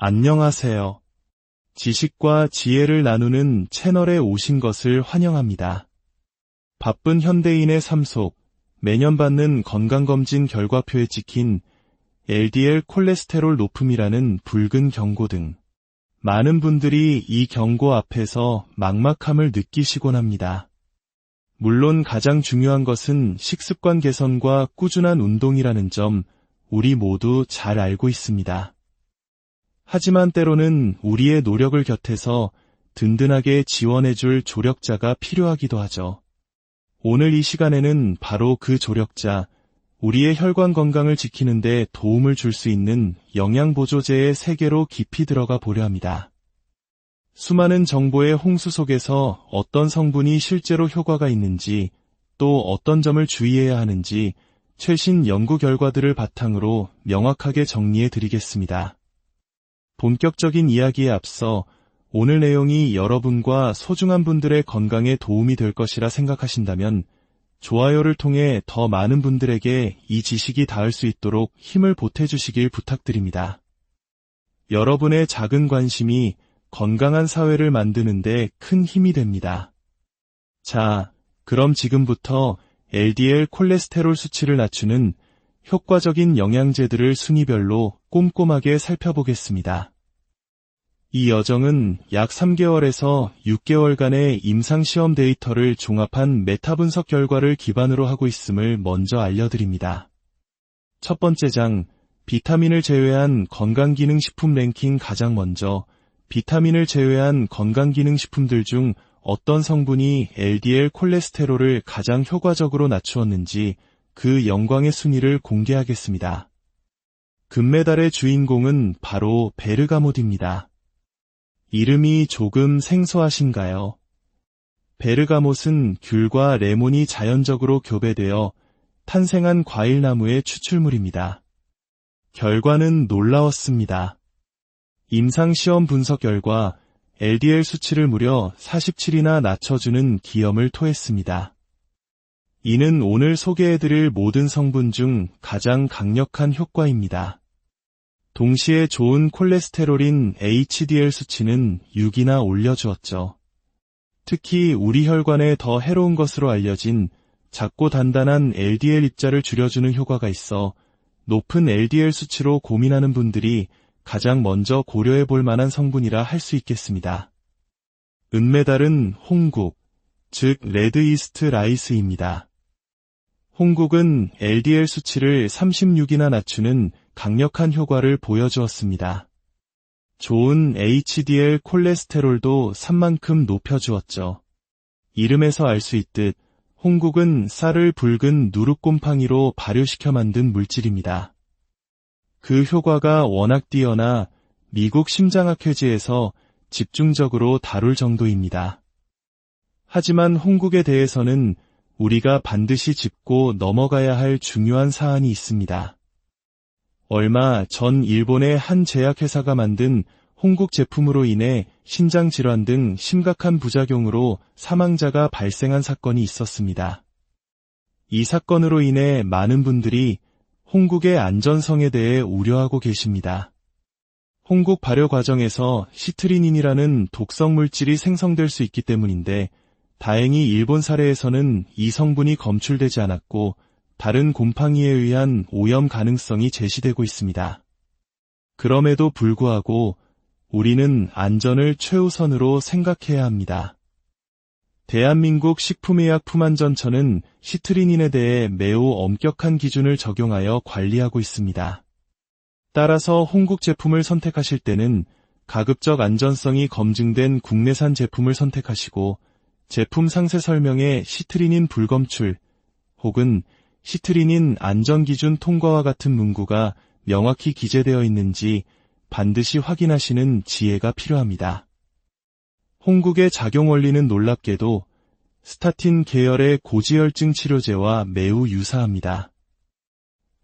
안녕하세요. 지식과 지혜를 나누는 채널에 오신 것을 환영합니다. 바쁜 현대인의 삶 속 매년 받는 건강검진 결과표에 찍힌 LDL 콜레스테롤 높음이라는 붉은 경고 등 많은 분들이 이 경고 앞에서 막막함을 느끼시곤 합니다. 물론 가장 중요한 것은 식습관 개선과 꾸준한 운동이라는 점 우리 모두 잘 알고 있습니다. 하지만 때로는 우리의 노력을 곁에서 든든하게 지원해줄 조력자가 필요하기도 하죠. 오늘 이 시간에는 바로 그 조력자, 우리의 혈관 건강을 지키는 데 도움을 줄 수 있는 영양보조제의 세계로 깊이 들어가 보려 합니다. 수많은 정보의 홍수 속에서 어떤 성분이 실제로 효과가 있는지, 또 어떤 점을 주의해야 하는지 최신 연구 결과들을 바탕으로 명확하게 정리해 드리겠습니다. 본격적인 이야기에 앞서 오늘 내용이 여러분과 소중한 분들의 건강에 도움이 될 것이라 생각하신다면 좋아요를 통해 더 많은 분들에게 이 지식이 닿을 수 있도록 힘을 보태주시길 부탁드립니다. 여러분의 작은 관심이 건강한 사회를 만드는 데 큰 힘이 됩니다. 자, 그럼 지금부터 LDL 콜레스테롤 수치를 낮추는 효과적인 영양제들을 순위별로 꼼꼼하게 살펴보겠습니다. 이 여정은 약 3개월에서 6개월간의 임상시험 데이터를 종합한 메타 분석 결과를 기반으로 하고 있음을 먼저 알려드립니다. 첫 번째 장, 비타민을 제외한 건강기능식품 랭킹. 가장 먼저 비타민을 제외한 건강기능식품들 중 어떤 성분이 LDL 콜레스테롤을 가장 효과적으로 낮추었는지 그 영광의 순위를 공개하겠습니다. 금메달의 주인공은 바로 베르가못입니다. 이름이 조금 생소하신가요? 베르가못은 귤과 레몬이 자연적으로 교배되어 탄생한 과일나무의 추출물입니다. 결과는 놀라웠습니다. 임상시험 분석 결과 LDL 수치를 무려 47이나 낮춰주는 기염을 토했습니다. 이는 오늘 소개해드릴 모든 성분 중 가장 강력한 효과입니다. 동시에 좋은 콜레스테롤인 HDL 수치는 6이나 올려주었죠. 특히 우리 혈관에 더 해로운 것으로 알려진 작고 단단한 LDL 입자를 줄여주는 효과가 있어 높은 LDL 수치로 고민하는 분들이 가장 먼저 고려해 볼 만한 성분이라 할 수 있겠습니다. 은메달은 홍국, 즉 레드 이스트 라이스입니다. 홍국은 LDL 수치를 36이나 낮추는 강력한 효과를 보여주었습니다. 좋은 HDL 콜레스테롤도 3만큼 높여주었죠. 이름에서 알 수 있듯 홍국은 쌀을 붉은 누룩곰팡이로 발효시켜 만든 물질입니다. 그 효과가 워낙 뛰어나 미국 심장학회지에서 집중적으로 다룰 정도입니다. 하지만 홍국에 대해서는 우리가 반드시 짚고 넘어가야 할 중요한 사안이 있습니다. 얼마 전 일본의 한 제약회사가 만든 홍국 제품으로 인해 신장질환 등 심각한 부작용으로 사망자가 발생한 사건이 있었습니다. 이 사건으로 인해 많은 분들이 홍국의 안전성에 대해 우려하고 계십니다. 홍국 발효 과정에서 시트리닌이라는 독성 물질이 생성될 수 있기 때문인데 다행히 일본 사례에서는 이 성분이 검출되지 않았고 다른 곰팡이에 의한 오염 가능성이 제시되고 있습니다. 그럼에도 불구하고 우리는 안전을 최우선으로 생각해야 합니다. 대한민국 식품의약품안전처는 시트리닌에 대해 매우 엄격한 기준을 적용하여 관리하고 있습니다. 따라서 홍국 제품을 선택하실 때는 가급적 안전성이 검증된 국내산 제품을 선택하시고 제품 상세 설명에 시트리닌 불검출 혹은 시트리닌 안전기준 통과와 같은 문구가 명확히 기재되어 있는지 반드시 확인하시는 지혜가 필요합니다. 홍국의 작용 원리는 놀랍게도 스타틴 계열의 고지혈증 치료제와 매우 유사합니다.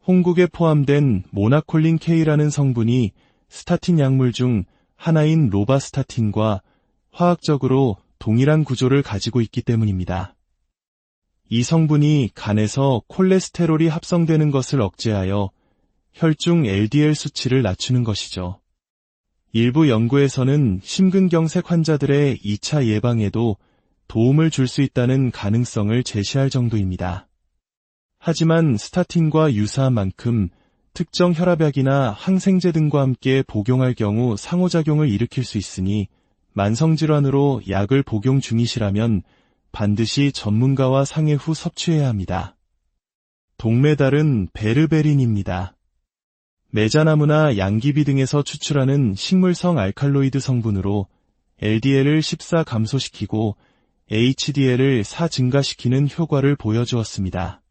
홍국에 포함된 모나콜린 K라는 성분이 스타틴 약물 중 하나인 로바스타틴과 화학적으로 동일한 구조를 가지고 있기 때문입니다. 이 성분이 간에서 콜레스테롤이 합성되는 것을 억제하여 혈중 LDL 수치를 낮추는 것이죠. 일부 연구에서는 심근경색 환자들의 2차 예방에도 도움을 줄 수 있다는 가능성을 제시할 정도입니다. 하지만 스타틴과 유사한 만큼 특정 혈압약이나 항생제 등과 함께 복용할 경우 상호작용을 일으킬 수 있으니 만성질환으로 약을 복용 중이시라면 반드시 전문가와 상의 후 섭취해야 합니다. 동메달은 베르베린입니다. 메자나무나 양귀비 등에서 추출하는 식물성 알칼로이드 성분으로 LDL을 14 감소시키고 HDL을 4 증가시키는 효과를 보여주었습니다.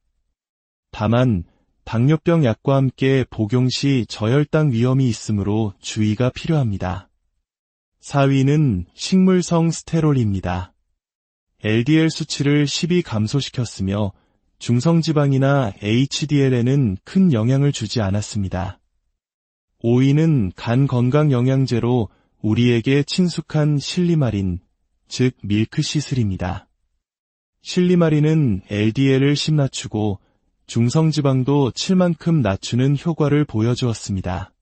다만 당뇨병 약과 함께 복용 시 저혈당 위험이 있으므로 주의가 필요합니다. 4위는 식물성 스테롤입니다. LDL 수치를 12 감소시켰으며 중성지방이나 HDL에는 큰 영향을 주지 않았습니다. 5위는 간 건강 영양제로 우리에게 친숙한 실리마린, 즉 밀크시슬입니다. 실리마린은 LDL을 10 낮추고 중성지방도 7만큼 낮추는 효과를 보여주었습니다.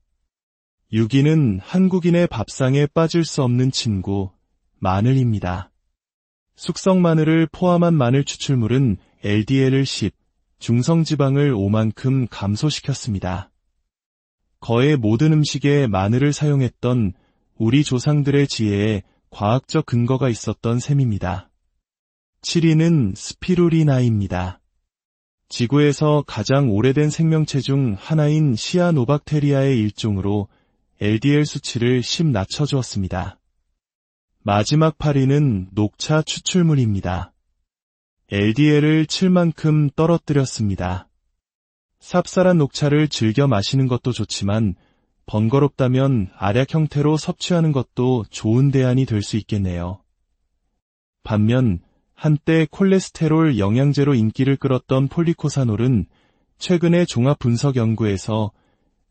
6위는 한국인의 밥상에 빠질 수 없는 친구, 마늘입니다. 숙성 마늘을 포함한 마늘 추출물은 LDL을 10, 중성지방을 5만큼 감소시켰습니다. 거의 모든 음식에 마늘을 사용했던 우리 조상들의 지혜에 과학적 근거가 있었던 셈입니다. 7위는 스피루리나입니다. 지구에서 가장 오래된 생명체 중 하나인 시아노박테리아의 일종으로 LDL 수치를 10 낮춰주었습니다. 마지막 8위는 녹차 추출물입니다. LDL을 7만큼 떨어뜨렸습니다. 쌉쌀한 녹차를 즐겨 마시는 것도 좋지만 번거롭다면 알약 형태로 섭취하는 것도 좋은 대안이 될 수 있겠네요. 반면 한때 콜레스테롤 영양제로 인기를 끌었던 폴리코사놀은 최근의 종합 분석 연구에서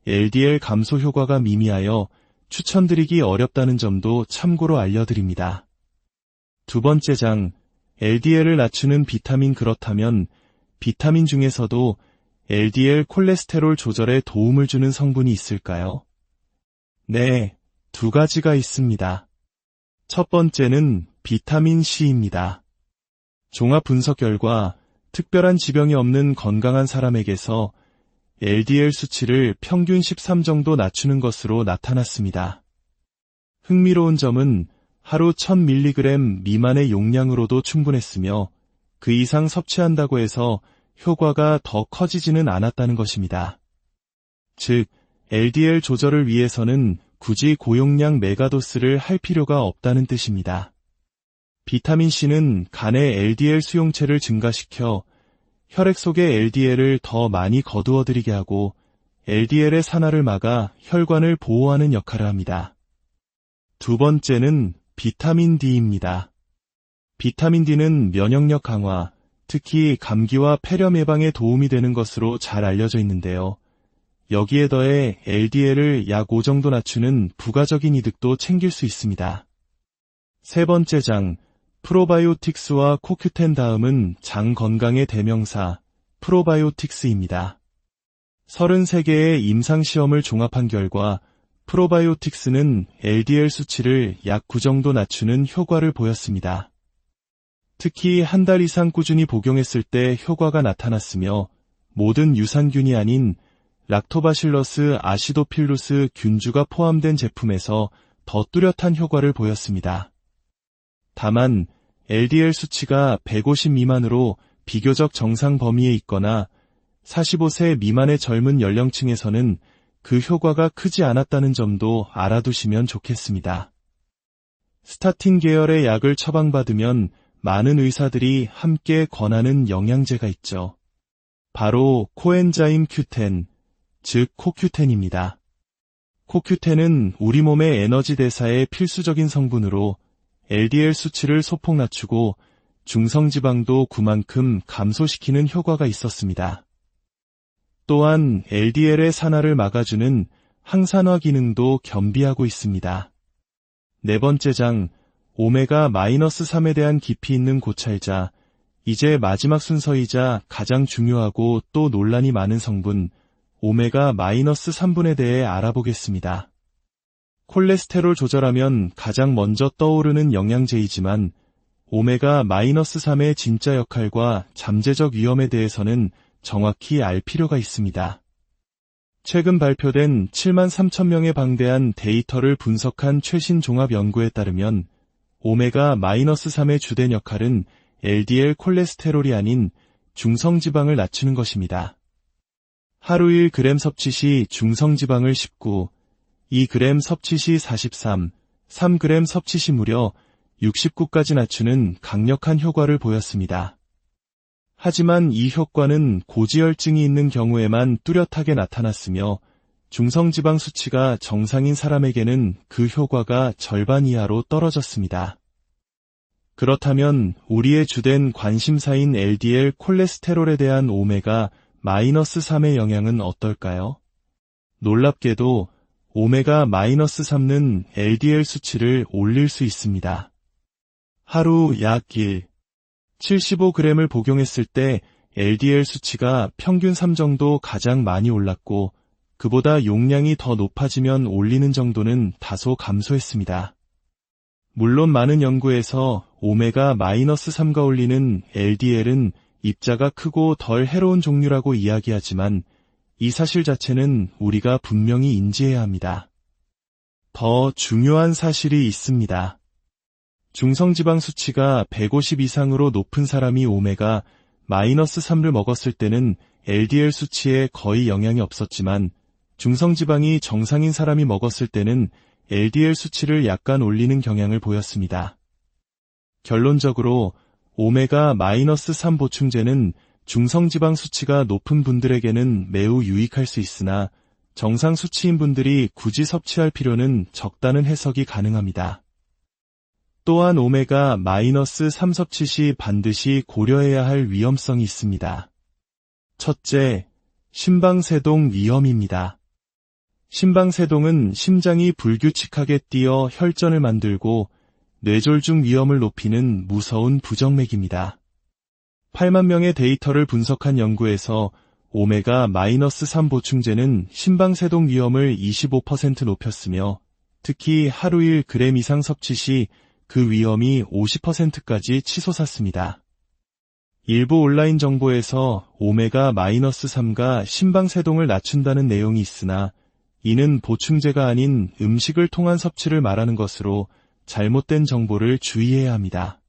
LDL 감소 효과가 미미하여 추천드리기 어렵다는 점도 참고로 알려드립니다. 두 번째 장, LDL을 낮추는 비타민. 그렇다면 비타민 중에서도 LDL 콜레스테롤 조절에 도움을 주는 성분이 있을까요? 네, 두 가지가 있습니다. 첫 번째는 비타민 C입니다. 종합 분석 결과 특별한 지병이 없는 건강한 사람에게서 LDL 수치를 평균 13 정도 낮추는 것으로 나타났습니다. 흥미로운 점은 하루 1000mg 미만의 용량으로도 충분했으며 그 이상 섭취한다고 해서 효과가 더 커지지는 않았다는 것입니다. 즉, LDL 조절을 위해서는 굳이 고용량 메가도스를 할 필요가 없다는 뜻입니다. 비타민C는 간의 LDL 수용체를 증가시켜 혈액 속의 LDL을 더 많이 거두어들이게 하고 LDL의 산화를 막아 혈관을 보호하는 역할을 합니다. 두 번째는 비타민 D입니다. 비타민 D는 면역력 강화, 특히 감기와 폐렴 예방에 도움이 되는 것으로 잘 알려져 있는데요. 여기에 더해 LDL을 약 5 정도 낮추는 부가적인 이득도 챙길 수 있습니다. 세 번째 장, 프로바이오틱스와 코큐텐 다음은 장 건강의 대명사, 프로바이오틱스입니다. 33개의 임상시험을 종합한 결과 프로바이오틱스는 LDL 수치를 약 9 정도 낮추는 효과를 보였습니다. 특히 한 달 이상 꾸준히 복용했을 때 효과가 나타났으며 모든 유산균이 아닌 락토바실러스 아시도필루스 균주가 포함된 제품에서 더 뚜렷한 효과를 보였습니다. 다만 LDL 수치가 150 미만으로 비교적 정상 범위에 있거나 45세 미만의 젊은 연령층에서는 그 효과가 크지 않았다는 점도 알아두시면 좋겠습니다. 스타틴 계열의 약을 처방받으면 많은 의사들이 함께 권하는 영양제가 있죠. 바로 코엔자임 Q10, 즉 코큐텐입니다. 코큐텐은 우리 몸의 에너지 대사에 필수적인 성분으로 LDL 수치를 소폭 낮추고 중성지방도 9만큼 감소시키는 효과가 있었습니다. 또한 LDL의 산화를 막아주는 항산화 기능도 겸비하고 있습니다. 네 번째 장, 오메가-3에 대한 깊이 있는 고찰자, 이제 마지막 순서이자 가장 중요하고 또 논란이 많은 성분, 오메가-3분에 대해 알아보겠습니다. 콜레스테롤 조절하면 가장 먼저 떠오르는 영양제이지만 오메가-3의 진짜 역할과 잠재적 위험에 대해서는 정확히 알 필요가 있습니다. 최근 발표된 7만 3천 명에 방대한 데이터를 분석한 최신 종합 연구에 따르면 오메가-3의 주된 역할은 LDL 콜레스테롤이 아닌 중성지방을 낮추는 것입니다. 하루 1g 섭취 시 중성지방을 19, 2g 섭취 시 43, 3g 섭취 시 무려 69까지 낮추는 강력한 효과를 보였습니다. 하지만 이 효과는 고지혈증이 있는 경우에만 뚜렷하게 나타났으며 중성지방 수치가 정상인 사람에게는 그 효과가 절반 이하로 떨어졌습니다. 그렇다면 우리의 주된 관심사인 LDL 콜레스테롤에 대한 오메가-3의 영향은 어떨까요? 놀랍게도 오메가-3는 LDL 수치를 올릴 수 있습니다. 하루 약 75g을 복용했을 때 LDL 수치가 평균 3 정도 가장 많이 올랐고 그보다 용량이 더 높아지면 올리는 정도는 다소 감소했습니다. 물론 많은 연구에서 오메가-3가 올리는 LDL은 입자가 크고 덜 해로운 종류라고 이야기하지만 이 사실 자체는 우리가 분명히 인지해야 합니다. 더 중요한 사실이 있습니다. 중성지방 수치가 150 이상으로 높은 사람이 오메가-3를 먹었을 때는 LDL 수치에 거의 영향이 없었지만 중성지방이 정상인 사람이 먹었을 때는 LDL 수치를 약간 올리는 경향을 보였습니다. 결론적으로 오메가-3 보충제는 중성지방 수치가 높은 분들에게는 매우 유익할 수 있으나 정상 수치인 분들이 굳이 섭취할 필요는 적다는 해석이 가능합니다. 또한 오메가-3 섭취 시 반드시 고려해야 할 위험성이 있습니다. 첫째, 심방세동 위험입니다. 심방세동은 심장이 불규칙하게 뛰어 혈전을 만들고 뇌졸중 위험을 높이는 무서운 부정맥입니다. 8만 명의 데이터를 분석한 연구에서 오메가-3 보충제는 심방세동 위험을 25% 높였으며 특히 하루 1g 이상 섭취 시 그 위험이 50%까지 치솟았습니다. 일부 온라인 정보에서 오메가-3가 심방세동을 낮춘다는 내용이 있으나 이는 보충제가 아닌 음식을 통한 섭취를 말하는 것으로 잘못된 정보를 주의해야 합니다.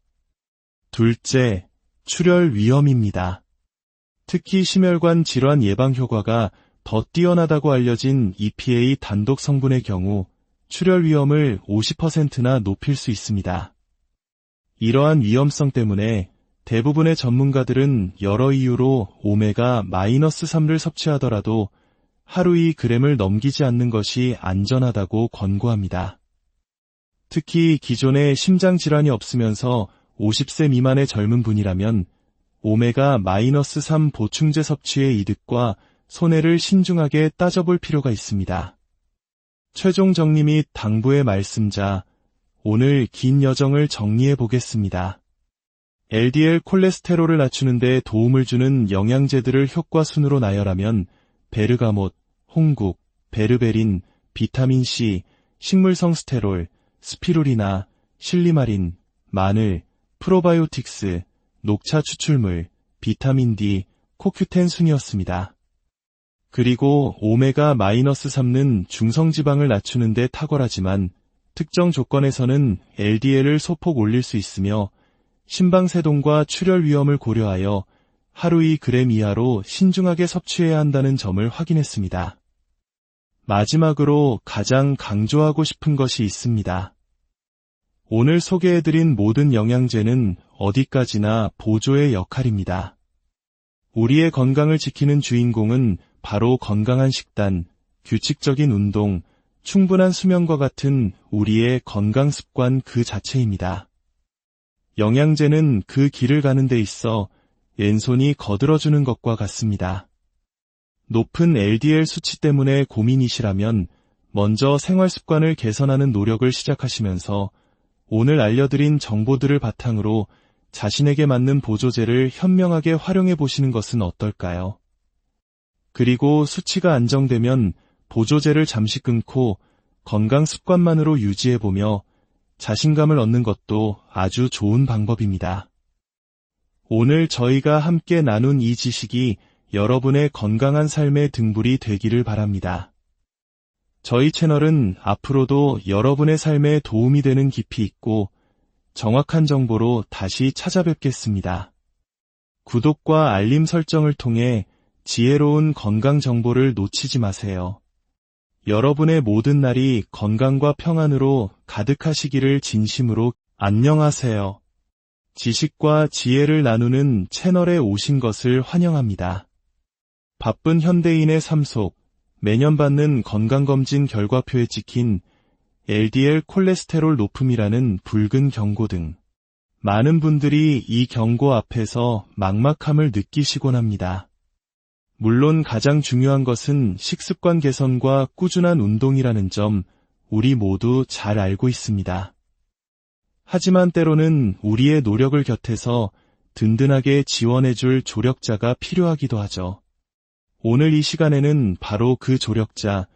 둘째, 출혈 위험입니다. 특히 심혈관 질환 예방 효과가 더 뛰어나다고 알려진 EPA 단독 성분의 경우 출혈 위험을 50%나 높일 수 있습니다. 이러한 위험성 때문에 대부분의 전문가들은 여러 이유로 오메가-3를 섭취하더라도 하루 2g을 넘기지 않는 것이 안전하다고 권고합니다. 특히 기존에 심장질환이 없으면서 50세 미만의 젊은 분이라면 오메가-3 보충제 섭취의 이득과 손해를 신중하게 따져볼 필요가 있습니다. 최종 정리 및 당부의 말씀자, 오늘 긴 여정을 정리해 보겠습니다. LDL 콜레스테롤을 낮추는 데 도움을 주는 영양제들을 효과 순으로 나열하면 베르가못, 홍국, 베르베린, 비타민C, 식물성 스테롤, 스피루리나, 실리마린, 마늘, 프로바이오틱스, 녹차 추출물, 비타민 D, 코큐텐 순이었습니다. 그리고 오메가-3는 중성지방을 낮추는 데 탁월하지만 특정 조건에서는 LDL을 소폭 올릴 수 있으며 심방세동과 출혈 위험을 고려하여 하루 2g 이하로 신중하게 섭취해야 한다는 점을 확인했습니다. 마지막으로 가장 강조하고 싶은 것이 있습니다. 오늘 소개해드린 모든 영양제는 어디까지나 보조의 역할입니다. 우리의 건강을 지키는 주인공은 바로 건강한 식단, 규칙적인 운동, 충분한 수면과 같은 우리의 건강 습관 그 자체입니다. 영양제는 그 길을 가는 데 있어 왼손이 거들어주는 것과 같습니다. 높은 LDL 수치 때문에 고민이시라면 먼저 생활 습관을 개선하는 노력을 시작하시면서 오늘 알려드린 정보들을 바탕으로 자신에게 맞는 보조제를 현명하게 활용해 보시는 것은 어떨까요? 그리고 수치가 안정되면 보조제를 잠시 끊고 건강 습관만으로 유지해보며 자신감을 얻는 것도 아주 좋은 방법입니다. 오늘 저희가 함께 나눈 이 지식이 여러분의 건강한 삶의 등불이 되기를 바랍니다. 저희 채널은 앞으로도 여러분의 삶에 도움이 되는 깊이 있고 정확한 정보로 다시 찾아뵙겠습니다. 구독과 알림 설정을 통해 지혜로운 건강 정보를 놓치지 마세요. 여러분의 모든 날이 건강과 평안으로 가득하시기를 진심으로 안녕하세요. 지식과 지혜를 나누는 채널에 오신 것을 환영합니다. 바쁜 현대인의 삶 속 매년 받는 건강검진 결과표에 찍힌 LDL 콜레스테롤 높음이라는 붉은 경고 등 많은 분들이 이 경고 앞에서 막막함을 느끼시곤 합니다. 물론 가장 중요한 것은 식습관 개선과 꾸준한 운동이라는 점 우리 모두 잘 알고 있습니다. 하지만 때로는 우리의 노력을 곁에서 든든하게 지원해줄 조력자가 필요하기도 하죠. 오늘 이 시간에는 바로 그 조력자,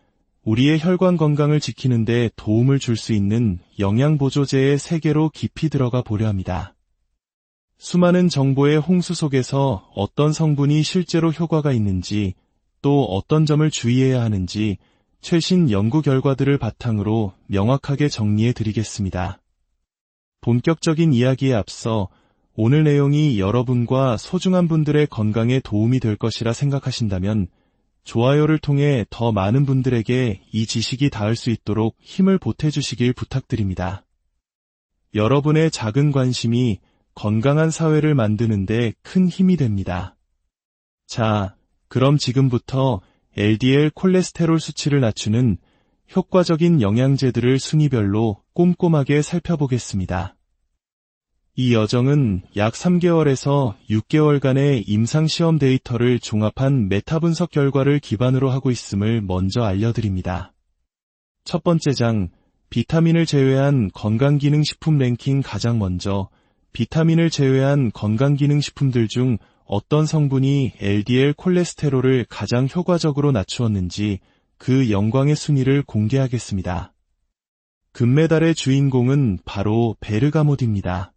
우리의 혈관 건강을 지키는 데 도움을 줄 수 있는 영양보조제의 세계로 깊이 들어가 보려 합니다. 수많은 정보의 홍수 속에서 어떤 성분이 실제로 효과가 있는지, 또 어떤 점을 주의해야 하는지 최신 연구 결과들을 바탕으로 명확하게 정리해 드리겠습니다. 본격적인 이야기에 앞서 오늘 내용이 여러분과 소중한 분들의 건강에 도움이 될 것이라 생각하신다면 좋아요를 통해 더 많은 분들에게 이 지식이 닿을 수 있도록 힘을 보태주시길 부탁드립니다. 여러분의 작은 관심이 건강한 사회를 만드는 데 큰 힘이 됩니다. 자, 그럼 지금부터 LDL 콜레스테롤 수치를 낮추는 효과적인 영양제들을 순위별로 꼼꼼하게 살펴보겠습니다. 이 여정은 약 3개월에서 6개월간의 임상시험 데이터를 종합한 메타 분석 결과를 기반으로 하고 있음을 먼저 알려드립니다. 첫 번째 장, 비타민을 제외한 건강기능식품 랭킹. 가장 먼저 비타민을 제외한 건강기능식품들 중 어떤 성분이 LDL 콜레스테롤을 가장 효과적으로 낮추었는지 그 영광의 순위를 공개하겠습니다. 금메달의 주인공은 바로 베르가못입니다.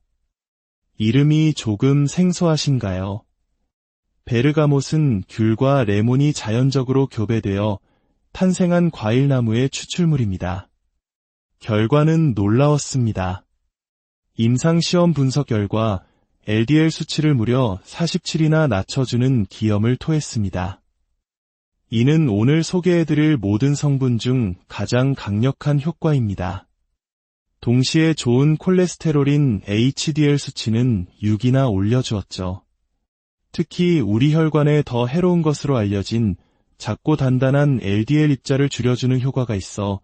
이름이 조금 생소하신가요? 베르가못은 귤과 레몬이 자연적으로 교배되어 탄생한 과일나무의 추출물입니다. 결과는 놀라웠습니다. 임상시험 분석 결과 LDL 수치를 무려 47이나 낮춰주는 기염을 토했습니다. 이는 오늘 소개해드릴 모든 성분 중 가장 강력한 효과입니다. 동시에 좋은 콜레스테롤인 HDL 수치는 6이나 올려주었죠. 특히 우리 혈관에 더 해로운 것으로 알려진 작고 단단한 LDL 입자를 줄여주는 효과가 있어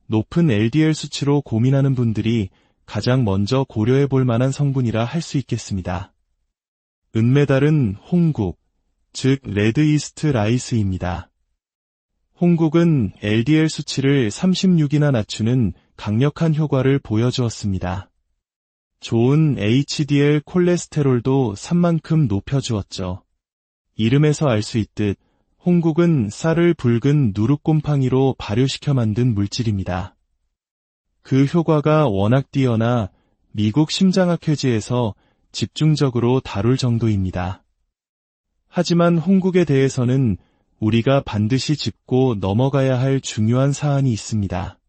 높은 LDL 수치로 고민하는 분들이 가장 먼저 고려해 볼 만한 성분이라 할 수 있겠습니다. 은메달은 홍국, 즉 레드 이스트 라이스입니다. 홍국은 LDL 수치를 36이나 낮추는 강력한 효과를 보여주었습니다. 좋은 HDL 콜레스테롤도 3만큼 높여주었죠. 이름에서 알 수 있듯 홍국은 쌀을 붉은 누룩곰팡이로 발효시켜 만든 물질입니다. 그 효과가 워낙 뛰어나 미국 심장학회지에서 집중적으로 다룰 정도입니다. 하지만 홍국에 대해서는 우리가 반드시 짚고 넘어가야 할 중요한 사안이 있습니다.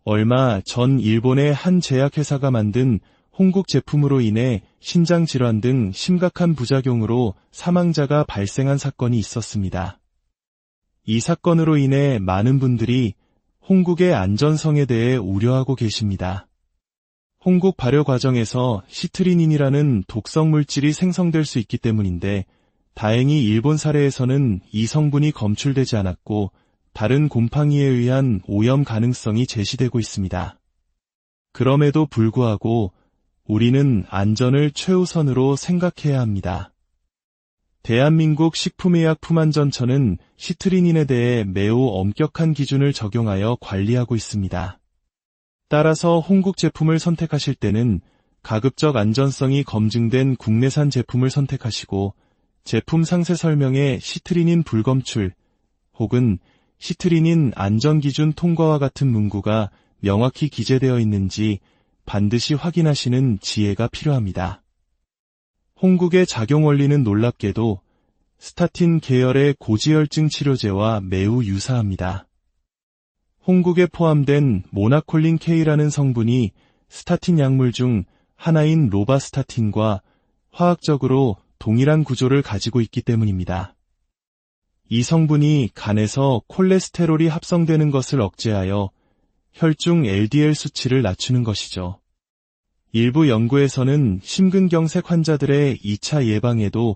얼마 전 일본의 한 제약회사가 만든 홍국 제품으로 인해 신장질환 등 심각한 부작용으로 사망자가 발생한 사건이 있었습니다. 이 사건으로 인해 많은 분들이 홍국의 안전성에 대해 우려하고 계십니다. 홍국 발효 과정에서 시트리닌이라는 독성 물질이 생성될 수 있기 때문인데 다행히 일본 사례에서는 이 성분이 검출되지 않았고 다른 곰팡이에 의한 오염 가능성이 제시되고 있습니다. 그럼에도 불구하고 우리는 안전을 최우선으로 생각해야 합니다. 대한민국 식품의약품안전처는 시트리닌에 대해 매우 엄격한 기준을 적용하여 관리하고 있습니다. 따라서 홍국 제품을 선택하실 때는 가급적 안전성이 검증된 국내산 제품을 선택하시고 제품 상세 설명에 시트리닌 불검출 혹은 시트린인 안전기준 통과와 같은 문구가 명확히 기재되어 있는지 반드시 확인하시는 지혜가 필요합니다. 홍국의 작용 원리는 놀랍게도 스타틴 계열의 고지혈증 치료제와 매우 유사합니다. 홍국에 포함된 모나콜린 K라는 성분이 스타틴 약물 중 하나인 로바스타틴과 화학적으로 동일한 구조를 가지고 있기 때문입니다. 이 성분이 간에서 콜레스테롤이 합성되는 것을 억제하여 혈중 LDL 수치를 낮추는 것이죠. 일부 연구에서는 심근경색 환자들의 2차 예방에도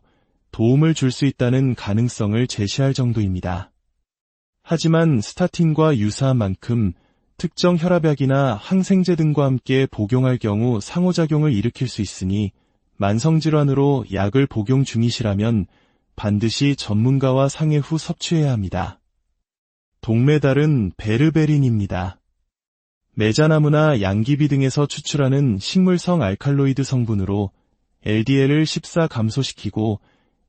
도움을 줄 수 있다는 가능성을 제시할 정도입니다. 하지만 스타틴과 유사한 만큼 특정 혈압약이나 항생제 등과 함께 복용할 경우 상호작용을 일으킬 수 있으니 만성질환으로 약을 복용 중이시라면 반드시 전문가와 상의 후 섭취해야 합니다. 동메달은 베르베린입니다. 메자나무나 양귀비 등에서 추출하는 식물성 알칼로이드 성분으로 LDL을 14 감소시키고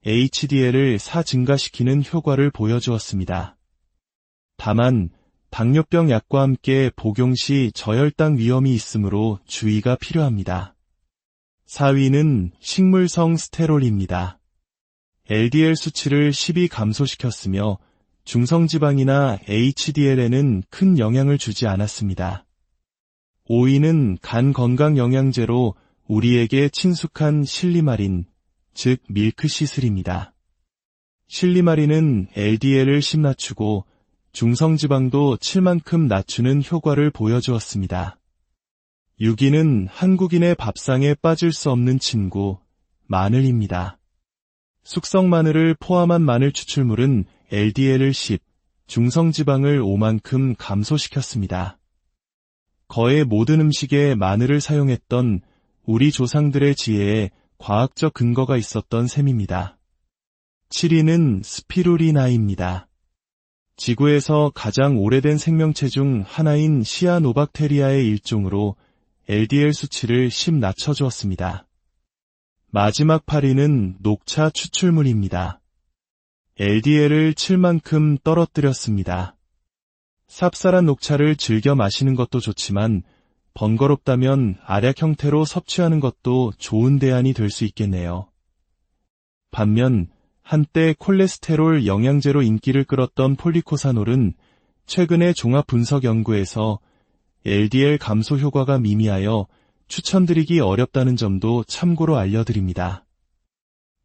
HDL을 4 증가시키는 효과를 보여주었습니다. 다만 당뇨병 약과 함께 복용 시 저혈당 위험이 있으므로 주의가 필요합니다. 4위는 식물성 스테롤입니다. LDL 수치를 12 감소시켰으며 중성지방이나 HDL에는 큰 영향을 주지 않았습니다. 5위는 간 건강 영양제로 우리에게 친숙한 실리마린, 즉 밀크시슬입니다. 실리마린은 LDL을 10 낮추고 중성지방도 7만큼 낮추는 효과를 보여주었습니다. 6위는 한국인의 밥상에 빠질 수 없는 친구, 마늘입니다. 숙성 마늘을 포함한 마늘 추출물은 LDL을 10, 중성지방을 5만큼 감소시켰습니다. 거의 모든 음식에 마늘을 사용했던 우리 조상들의 지혜에 과학적 근거가 있었던 셈입니다. 7위는 스피루리나입니다. 지구에서 가장 오래된 생명체 중 하나인 시아노박테리아의 일종으로 LDL 수치를 10 낮춰주었습니다. 마지막 8위는 녹차 추출물입니다. LDL을 7만큼 떨어뜨렸습니다. 쌉쌀한 녹차를 즐겨 마시는 것도 좋지만 번거롭다면 알약 형태로 섭취하는 것도 좋은 대안이 될 수 있겠네요. 반면 한때 콜레스테롤 영양제로 인기를 끌었던 폴리코사놀은 최근의 종합 분석 연구에서 LDL 감소 효과가 미미하여 추천드리기 어렵다는 점도 참고로 알려드립니다.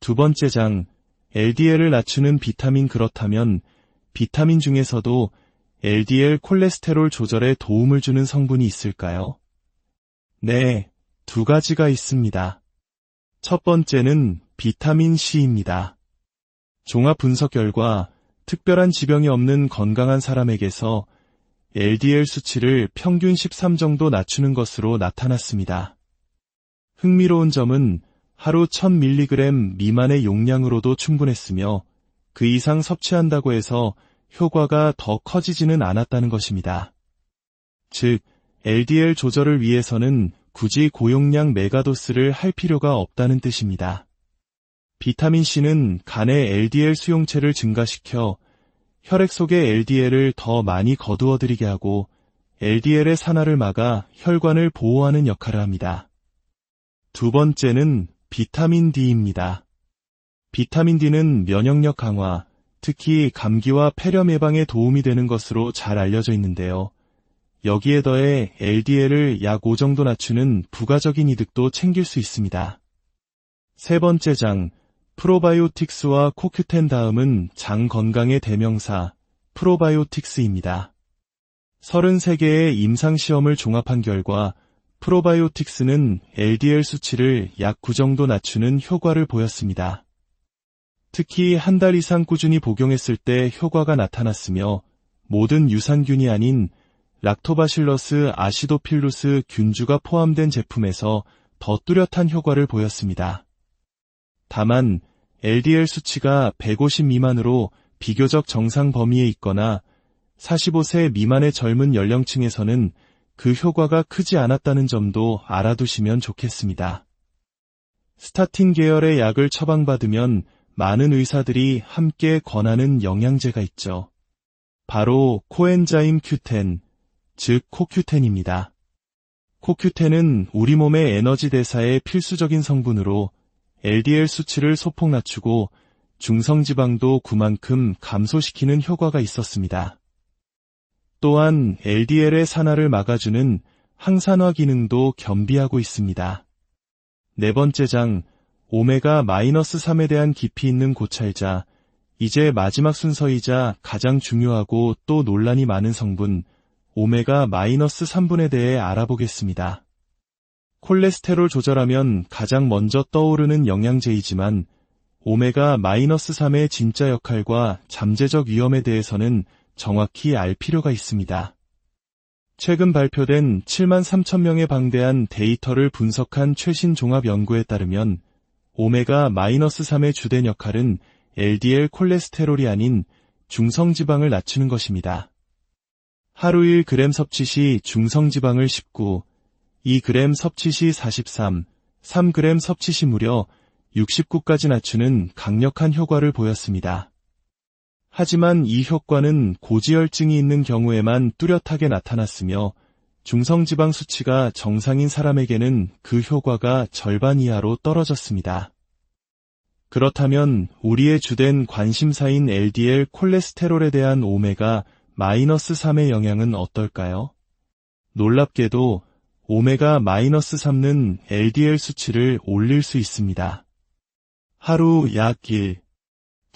두 번째 장, LDL을 낮추는 비타민. 그렇다면 비타민 중에서도 LDL 콜레스테롤 조절에 도움을 주는 성분이 있을까요? 네, 두 가지가 있습니다. 첫 번째는 비타민 C입니다. 종합 분석 결과 특별한 지병이 없는 건강한 사람에게서 LDL 수치를 평균 13 정도 낮추는 것으로 나타났습니다. 흥미로운 점은 하루 1000mg 미만의 용량으로도 충분했으며 그 이상 섭취한다고 해서 효과가 더 커지지는 않았다는 것입니다. 즉, LDL 조절을 위해서는 굳이 고용량 메가도스를 할 필요가 없다는 뜻입니다. 비타민C는 간의 LDL 수용체를 증가시켜 혈액 속의 LDL을 더 많이 거두어들이게 하고 LDL의 산화를 막아 혈관을 보호하는 역할을 합니다. 두 번째는 비타민 D입니다. 비타민 D는 면역력 강화, 특히 감기와 폐렴 예방에 도움이 되는 것으로 잘 알려져 있는데요. 여기에 더해 LDL을 약 5 정도 낮추는 부가적인 이득도 챙길 수 있습니다. 세 번째 장, 프로바이오틱스와 코큐텐 다음은 장 건강의 대명사, 프로바이오틱스입니다. 33개의 임상시험을 종합한 결과 프로바이오틱스는 LDL 수치를 약 9 정도 낮추는 효과를 보였습니다. 특히 한 달 이상 꾸준히 복용했을 때 효과가 나타났으며 모든 유산균이 아닌 락토바실러스 아시도필루스 균주가 포함된 제품에서 더 뚜렷한 효과를 보였습니다. 다만 LDL 수치가 150 미만으로 비교적 정상 범위에 있거나 45세 미만의 젊은 연령층에서는 그 효과가 크지 않았다는 점도 알아두시면 좋겠습니다. 스타틴 계열의 약을 처방받으면 많은 의사들이 함께 권하는 영양제가 있죠. 바로 코엔자임 Q10, 즉 코큐텐입니다. 코큐텐은 우리 몸의 에너지 대사에 필수적인 성분으로 LDL 수치를 소폭 낮추고 중성지방도 그만큼 감소시키는 효과가 있었습니다. 또한 LDL의 산화를 막아주는 항산화 기능도 겸비하고 있습니다. 네 번째 장, 오메가-3에 대한 깊이 있는 고찰자, 이제 마지막 순서이자 가장 중요하고 또 논란이 많은 성분, 오메가-3분에 대해 알아보겠습니다. 콜레스테롤 조절하면 가장 먼저 떠오르는 영양제이지만 오메가-3의 진짜 역할과 잠재적 위험에 대해서는 정확히 알 필요가 있습니다. 최근 발표된 7만 3천 명에 방대한 데이터를 분석한 최신 종합 연구에 따르면 오메가-3의 주된 역할은 LDL 콜레스테롤이 아닌 중성지방을 낮추는 것입니다. 하루 1g 섭취 시 중성지방을 19, 2g 섭취 시 43, 3g 섭취 시 무려 69까지 낮추는 강력한 효과를 보였습니다. 하지만 이 효과는 고지혈증이 있는 경우에만 뚜렷하게 나타났으며 중성지방 수치가 정상인 사람에게는 그 효과가 절반 이하로 떨어졌습니다. 그렇다면 우리의 주된 관심사인 LDL 콜레스테롤에 대한 오메가-3의 영향은 어떨까요? 놀랍게도 오메가-3는 LDL 수치를 올릴 수 있습니다. 하루 약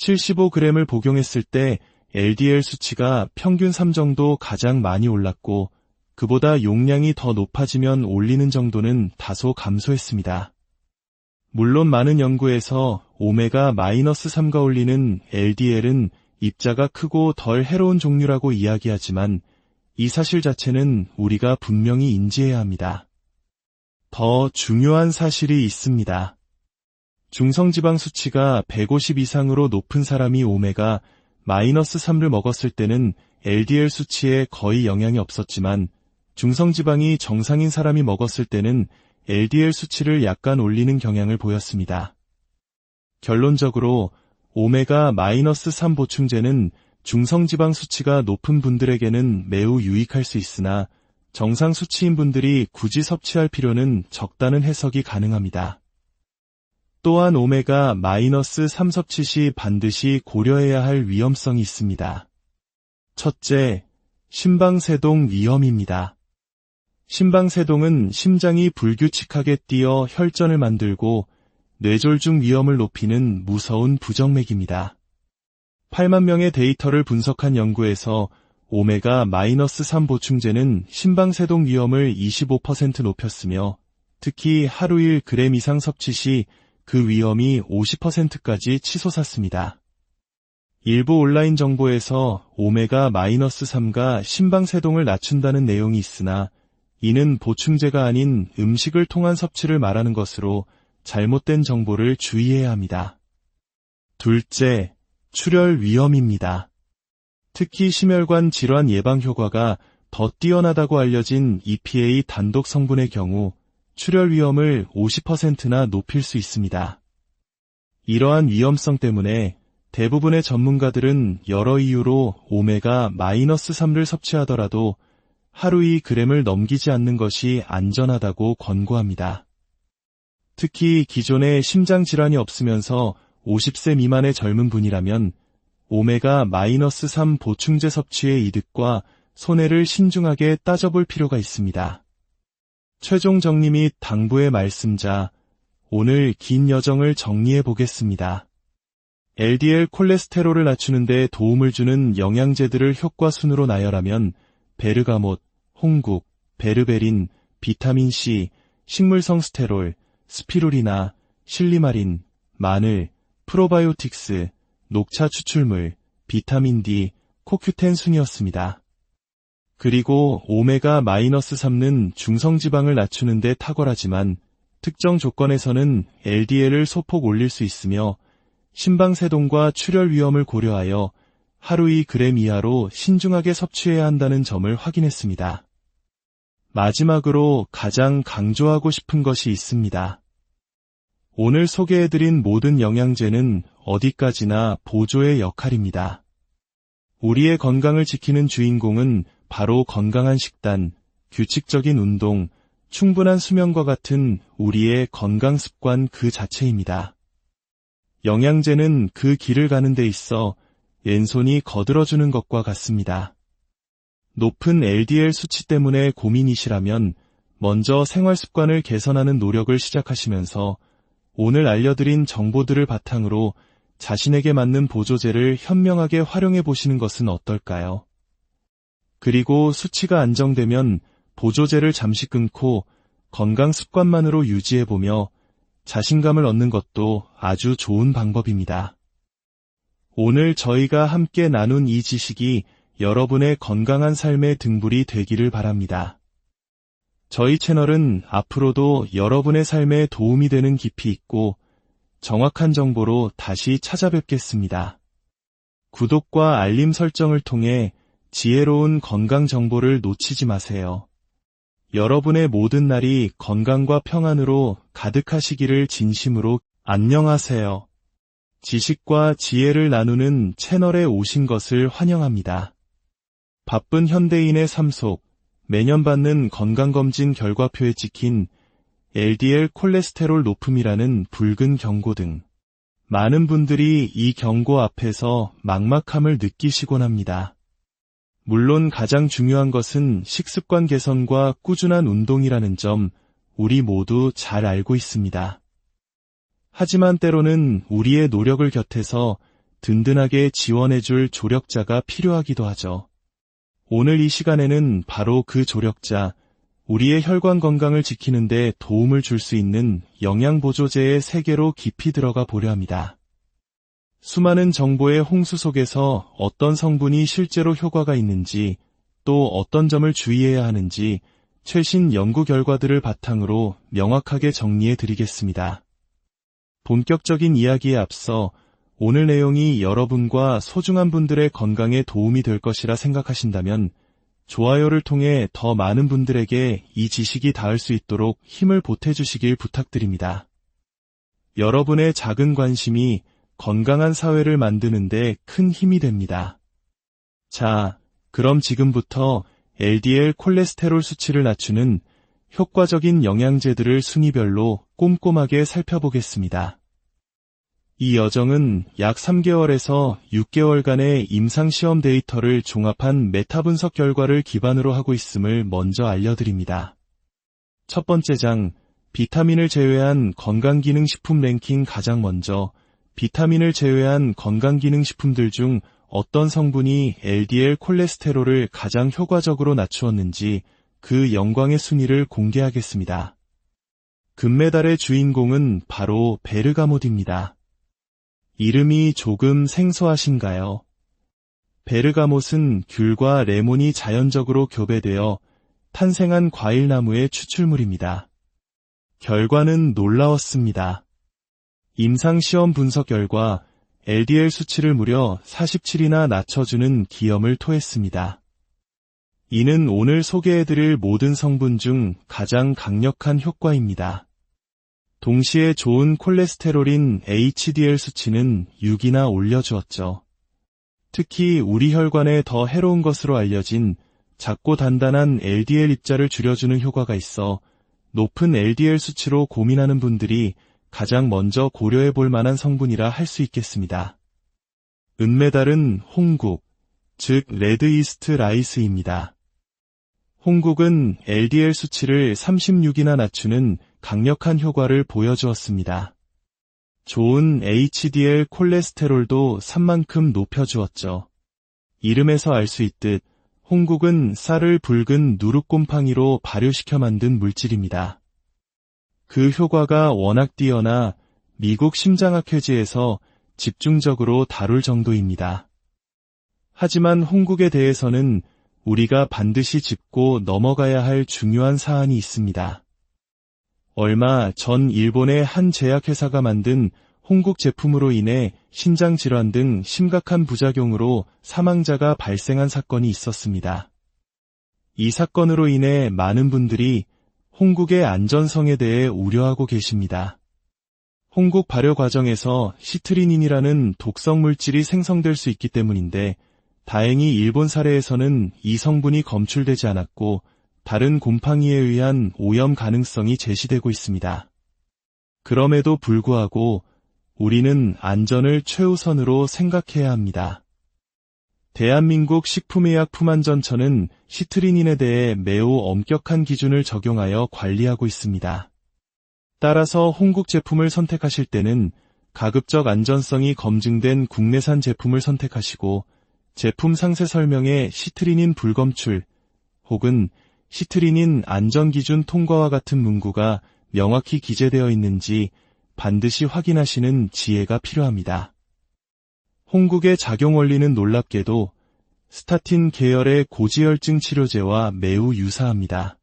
75g을 복용했을 때 LDL 수치가 평균 3 정도 가장 많이 올랐고 그보다 용량이 더 높아지면 올리는 정도는 다소 감소했습니다. 물론 많은 연구에서 오메가-3가 올리는 LDL은 입자가 크고 덜 해로운 종류라고 이야기하지만 이 사실 자체는 우리가 분명히 인지해야 합니다. 더 중요한 사실이 있습니다. 중성지방 수치가 150 이상으로 높은 사람이 오메가-3를 먹었을 때는 LDL 수치에 거의 영향이 없었지만 중성지방이 정상인 사람이 먹었을 때는 LDL 수치를 약간 올리는 경향을 보였습니다. 결론적으로 오메가-3 보충제는 중성지방 수치가 높은 분들에게는 매우 유익할 수 있으나 정상 수치인 분들이 굳이 섭취할 필요는 적다는 해석이 가능합니다. 또한 오메가-3 섭취 시 반드시 고려해야 할 위험성이 있습니다. 첫째, 심방세동 위험입니다. 심방세동은 심장이 불규칙하게 뛰어 혈전을 만들고 뇌졸중 위험을 높이는 무서운 부정맥입니다. 8만 명의 데이터를 분석한 연구에서 오메가-3 보충제는 심방세동 위험을 25% 높였으며 특히 하루 1g 이상 섭취 시 그 위험이 50%까지 치솟았습니다. 일부 온라인 정보에서 오메가-3가 심방세동을 낮춘다는 내용이 있으나 이는 보충제가 아닌 음식을 통한 섭취를 말하는 것으로 잘못된 정보를 주의해야 합니다. 둘째, 출혈 위험입니다. 특히 심혈관 질환 예방 효과가 더 뛰어나다고 알려진 EPA 단독 성분의 경우 출혈 위험을 50%나 높일 수 있습니다. 이러한 위험성 때문에 대부분의 전문가들은 여러 이유로 오메가-3를 섭취하더라도 하루 2g을 넘기지 않는 것이 안전하다고 권고합니다. 특히 기존에 심장질환이 없으면서 50세 미만의 젊은 분이라면 오메가-3 보충제 섭취의 이득과 손해를 신중하게 따져볼 필요가 있습니다. 최종 정리 및 당부의 말씀자, 오늘 긴 여정을 정리해 보겠습니다. LDL 콜레스테롤을 낮추는 데 도움을 주는 영양제들을 효과 순으로 나열하면 베르가못, 홍국, 베르베린, 비타민C, 식물성 스테롤, 스피루리나, 실리마린, 마늘, 프로바이오틱스, 녹차 추출물, 비타민D, 코큐텐 순이었습니다. 그리고 오메가-3는 중성지방을 낮추는 데 탁월하지만 특정 조건에서는 LDL을 소폭 올릴 수 있으며 심방세동과 출혈 위험을 고려하여 하루 2g 이하로 신중하게 섭취해야 한다는 점을 확인했습니다. 마지막으로 가장 강조하고 싶은 것이 있습니다. 오늘 소개해드린 모든 영양제는 어디까지나 보조의 역할입니다. 우리의 건강을 지키는 주인공은 바로 건강한 식단, 규칙적인 운동, 충분한 수면과 같은 우리의 건강 습관 그 자체입니다. 영양제는 그 길을 가는 데 있어 왼손이 거들어주는 것과 같습니다. 높은 LDL 수치 때문에 고민이시라면 먼저 생활 습관을 개선하는 노력을 시작하시면서 오늘 알려드린 정보들을 바탕으로 자신에게 맞는 보조제를 현명하게 활용해 보시는 것은 어떨까요? 그리고 수치가 안정되면 보조제를 잠시 끊고 건강 습관만으로 유지해보며 자신감을 얻는 것도 아주 좋은 방법입니다. 오늘 저희가 함께 나눈 이 지식이 여러분의 건강한 삶의 등불이 되기를 바랍니다. 저희 채널은 앞으로도 여러분의 삶에 도움이 되는 깊이 있고 정확한 정보로 다시 찾아뵙겠습니다. 구독과 알림 설정을 통해 지혜로운 건강 정보를 놓치지 마세요. 여러분의 모든 날이 건강과 평안으로 가득하시기를 진심으로 안녕하세요. 지식과 지혜를 나누는 채널에 오신 것을 환영합니다. 바쁜 현대인의 삶 속 매년 받는 건강검진 결과표에 찍힌 LDL 콜레스테롤 높음이라는 붉은 경고 등 많은 분들이 이 경고 앞에서 막막함을 느끼시곤 합니다. 물론 가장 중요한 것은 식습관 개선과 꾸준한 운동이라는 점 우리 모두 잘 알고 있습니다. 하지만 때로는 우리의 노력을 곁에서 든든하게 지원해줄 조력자가 필요하기도 하죠. 오늘 이 시간에는 바로 그 조력자, 우리의 혈관 건강을 지키는 데 도움을 줄 수 있는 영양보조제의 세계로 깊이 들어가 보려 합니다. 수많은 정보의 홍수 속에서 어떤 성분이 실제로 효과가 있는지, 또 어떤 점을 주의해야 하는지 최신 연구 결과들을 바탕으로 명확하게 정리해 드리겠습니다. 본격적인 이야기에 앞서 오늘 내용이 여러분과 소중한 분들의 건강에 도움이 될 것이라 생각하신다면 좋아요를 통해 더 많은 분들에게 이 지식이 닿을 수 있도록 힘을 보태주시길 부탁드립니다. 여러분의 작은 관심이 건강한 사회를 만드는 데 큰 힘이 됩니다. 자, 그럼 지금부터 LDL 콜레스테롤 수치를 낮추는 효과적인 영양제들을 순위별로 꼼꼼하게 살펴보겠습니다. 이 여정은 약 3개월에서 6개월간의 임상시험 데이터를 종합한 메타 분석 결과를 기반으로 하고 있음을 먼저 알려드립니다. 첫 번째 장, 비타민을 제외한 건강기능식품 랭킹. 가장 먼저 비타민을 제외한 건강기능식품들 중 어떤 성분이 LDL 콜레스테롤을 가장 효과적으로 낮추었는지 그 영광의 순위를 공개하겠습니다. 금메달의 주인공은 바로 베르가못입니다. 이름이 조금 생소하신가요? 베르가못은 귤과 레몬이 자연적으로 교배되어 탄생한 과일나무의 추출물입니다. 결과는 놀라웠습니다. 임상시험 분석 결과 LDL 수치를 무려 47이나 낮춰주는 기염을 토했습니다. 이는 오늘 소개해드릴 모든 성분 중 가장 강력한 효과입니다. 동시에 좋은 콜레스테롤인 HDL 수치는 6이나 올려주었죠. 특히 우리 혈관에 더 해로운 것으로 알려진 작고 단단한 LDL 입자를 줄여주는 효과가 있어 높은 LDL 수치로 고민하는 분들이 가장 먼저 고려해 볼 만한 성분이라 할 수 있겠습니다. 은메달은 홍국, 즉 레드 이스트 라이스입니다. 홍국은 LDL 수치를 36이나 낮추는 강력한 효과를 보여주었습니다. 좋은 HDL 콜레스테롤도 산만큼 높여주었죠. 이름에서 알 수 있듯 홍국은 쌀을 붉은 누룩곰팡이로 발효시켜 만든 물질입니다. 그 효과가 워낙 뛰어나 미국 심장학회지에서 집중적으로 다룰 정도입니다. 하지만 홍국에 대해서는 우리가 반드시 짚고 넘어가야 할 중요한 사안이 있습니다. 얼마 전 일본의 한 제약회사가 만든 홍국 제품으로 인해 신장질환 등 심각한 부작용으로 사망자가 발생한 사건이 있었습니다. 이 사건으로 인해 많은 분들이 홍국의 안전성에 대해 우려하고 계십니다. 홍국 발효 과정에서 시트리닌이라는 독성 물질이 생성될 수 있기 때문인데 다행히 일본 사례에서는 이 성분이 검출되지 않았고 다른 곰팡이에 의한 오염 가능성이 제시되고 있습니다. 그럼에도 불구하고 우리는 안전을 최우선으로 생각해야 합니다. 대한민국 식품의약품안전처는 시트리닌에 대해 매우 엄격한 기준을 적용하여 관리하고 있습니다. 따라서 홍국 제품을 선택하실 때는 가급적 안전성이 검증된 국내산 제품을 선택하시고 제품 상세 설명에 시트리닌 불검출 혹은 시트리닌 안전기준 통과와 같은 문구가 명확히 기재되어 있는지 반드시 확인하시는 지혜가 필요합니다. 홍국의 작용 원리는 놀랍게도 스타틴 계열의 고지혈증 치료제와 매우 유사합니다.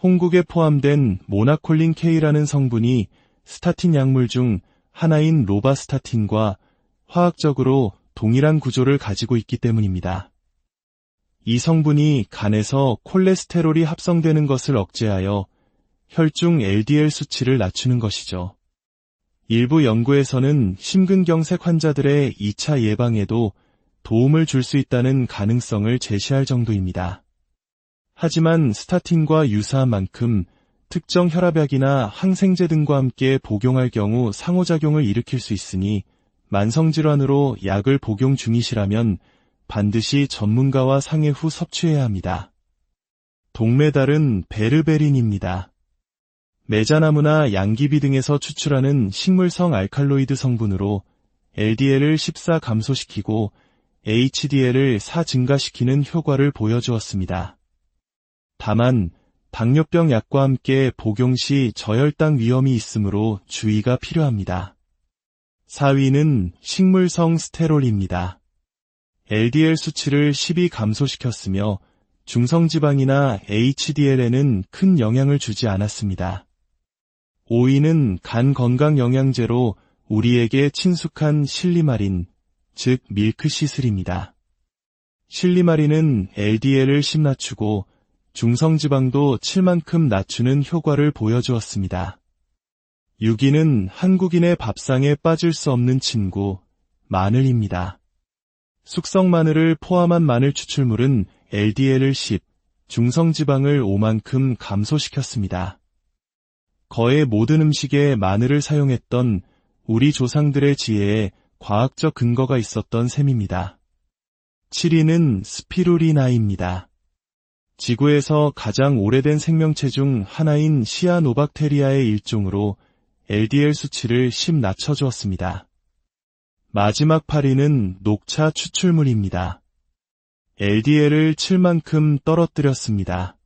홍국에 포함된 모나콜린 K라는 성분이 스타틴 약물 중 하나인 로바스타틴과 화학적으로 동일한 구조를 가지고 있기 때문입니다. 이 성분이 간에서 콜레스테롤이 합성되는 것을 억제하여 혈중 LDL 수치를 낮추는 것이죠. 일부 연구에서는 심근경색 환자들의 2차 예방에도 도움을 줄 수 있다는 가능성을 제시할 정도입니다. 하지만 스타틴과 유사한 만큼 특정 혈압약이나 항생제 등과 함께 복용할 경우 상호작용을 일으킬 수 있으니 만성질환으로 약을 복용 중이시라면 반드시 전문가와 상의 후 섭취해야 합니다. 동메달은 베르베린입니다. 메자나무나 양귀비 등에서 추출하는 식물성 알칼로이드 성분으로 LDL을 14 감소시키고 HDL을 4 증가시키는 효과를 보여주었습니다. 다만 당뇨병 약과 함께 복용 시 저혈당 위험이 있으므로 주의가 필요합니다. 4위는 식물성 스테롤입니다. LDL 수치를 12 감소시켰으며 중성지방이나 HDL에는 큰 영향을 주지 않았습니다. 5위는 간 건강 영양제로 우리에게 친숙한 실리마린, 즉 밀크시슬입니다. 실리마린은 LDL을 10 낮추고 중성지방도 7만큼 낮추는 효과를 보여주었습니다. 6위는 한국인의 밥상에 빠질 수 없는 친구, 마늘입니다. 숙성 마늘을 포함한 마늘 추출물은 LDL을 10, 중성지방을 5만큼 감소시켰습니다. 거의 모든 음식에 마늘을 사용했던 우리 조상들의 지혜에 과학적 근거가 있었던 셈입니다. 7위는 스피루리나입니다. 지구에서 가장 오래된 생명체 중 하나인 시아노박테리아의 일종으로 LDL 수치를 10 낮춰주었습니다. 마지막 8위는 녹차 추출물입니다. LDL을 7만큼 떨어뜨렸습니다.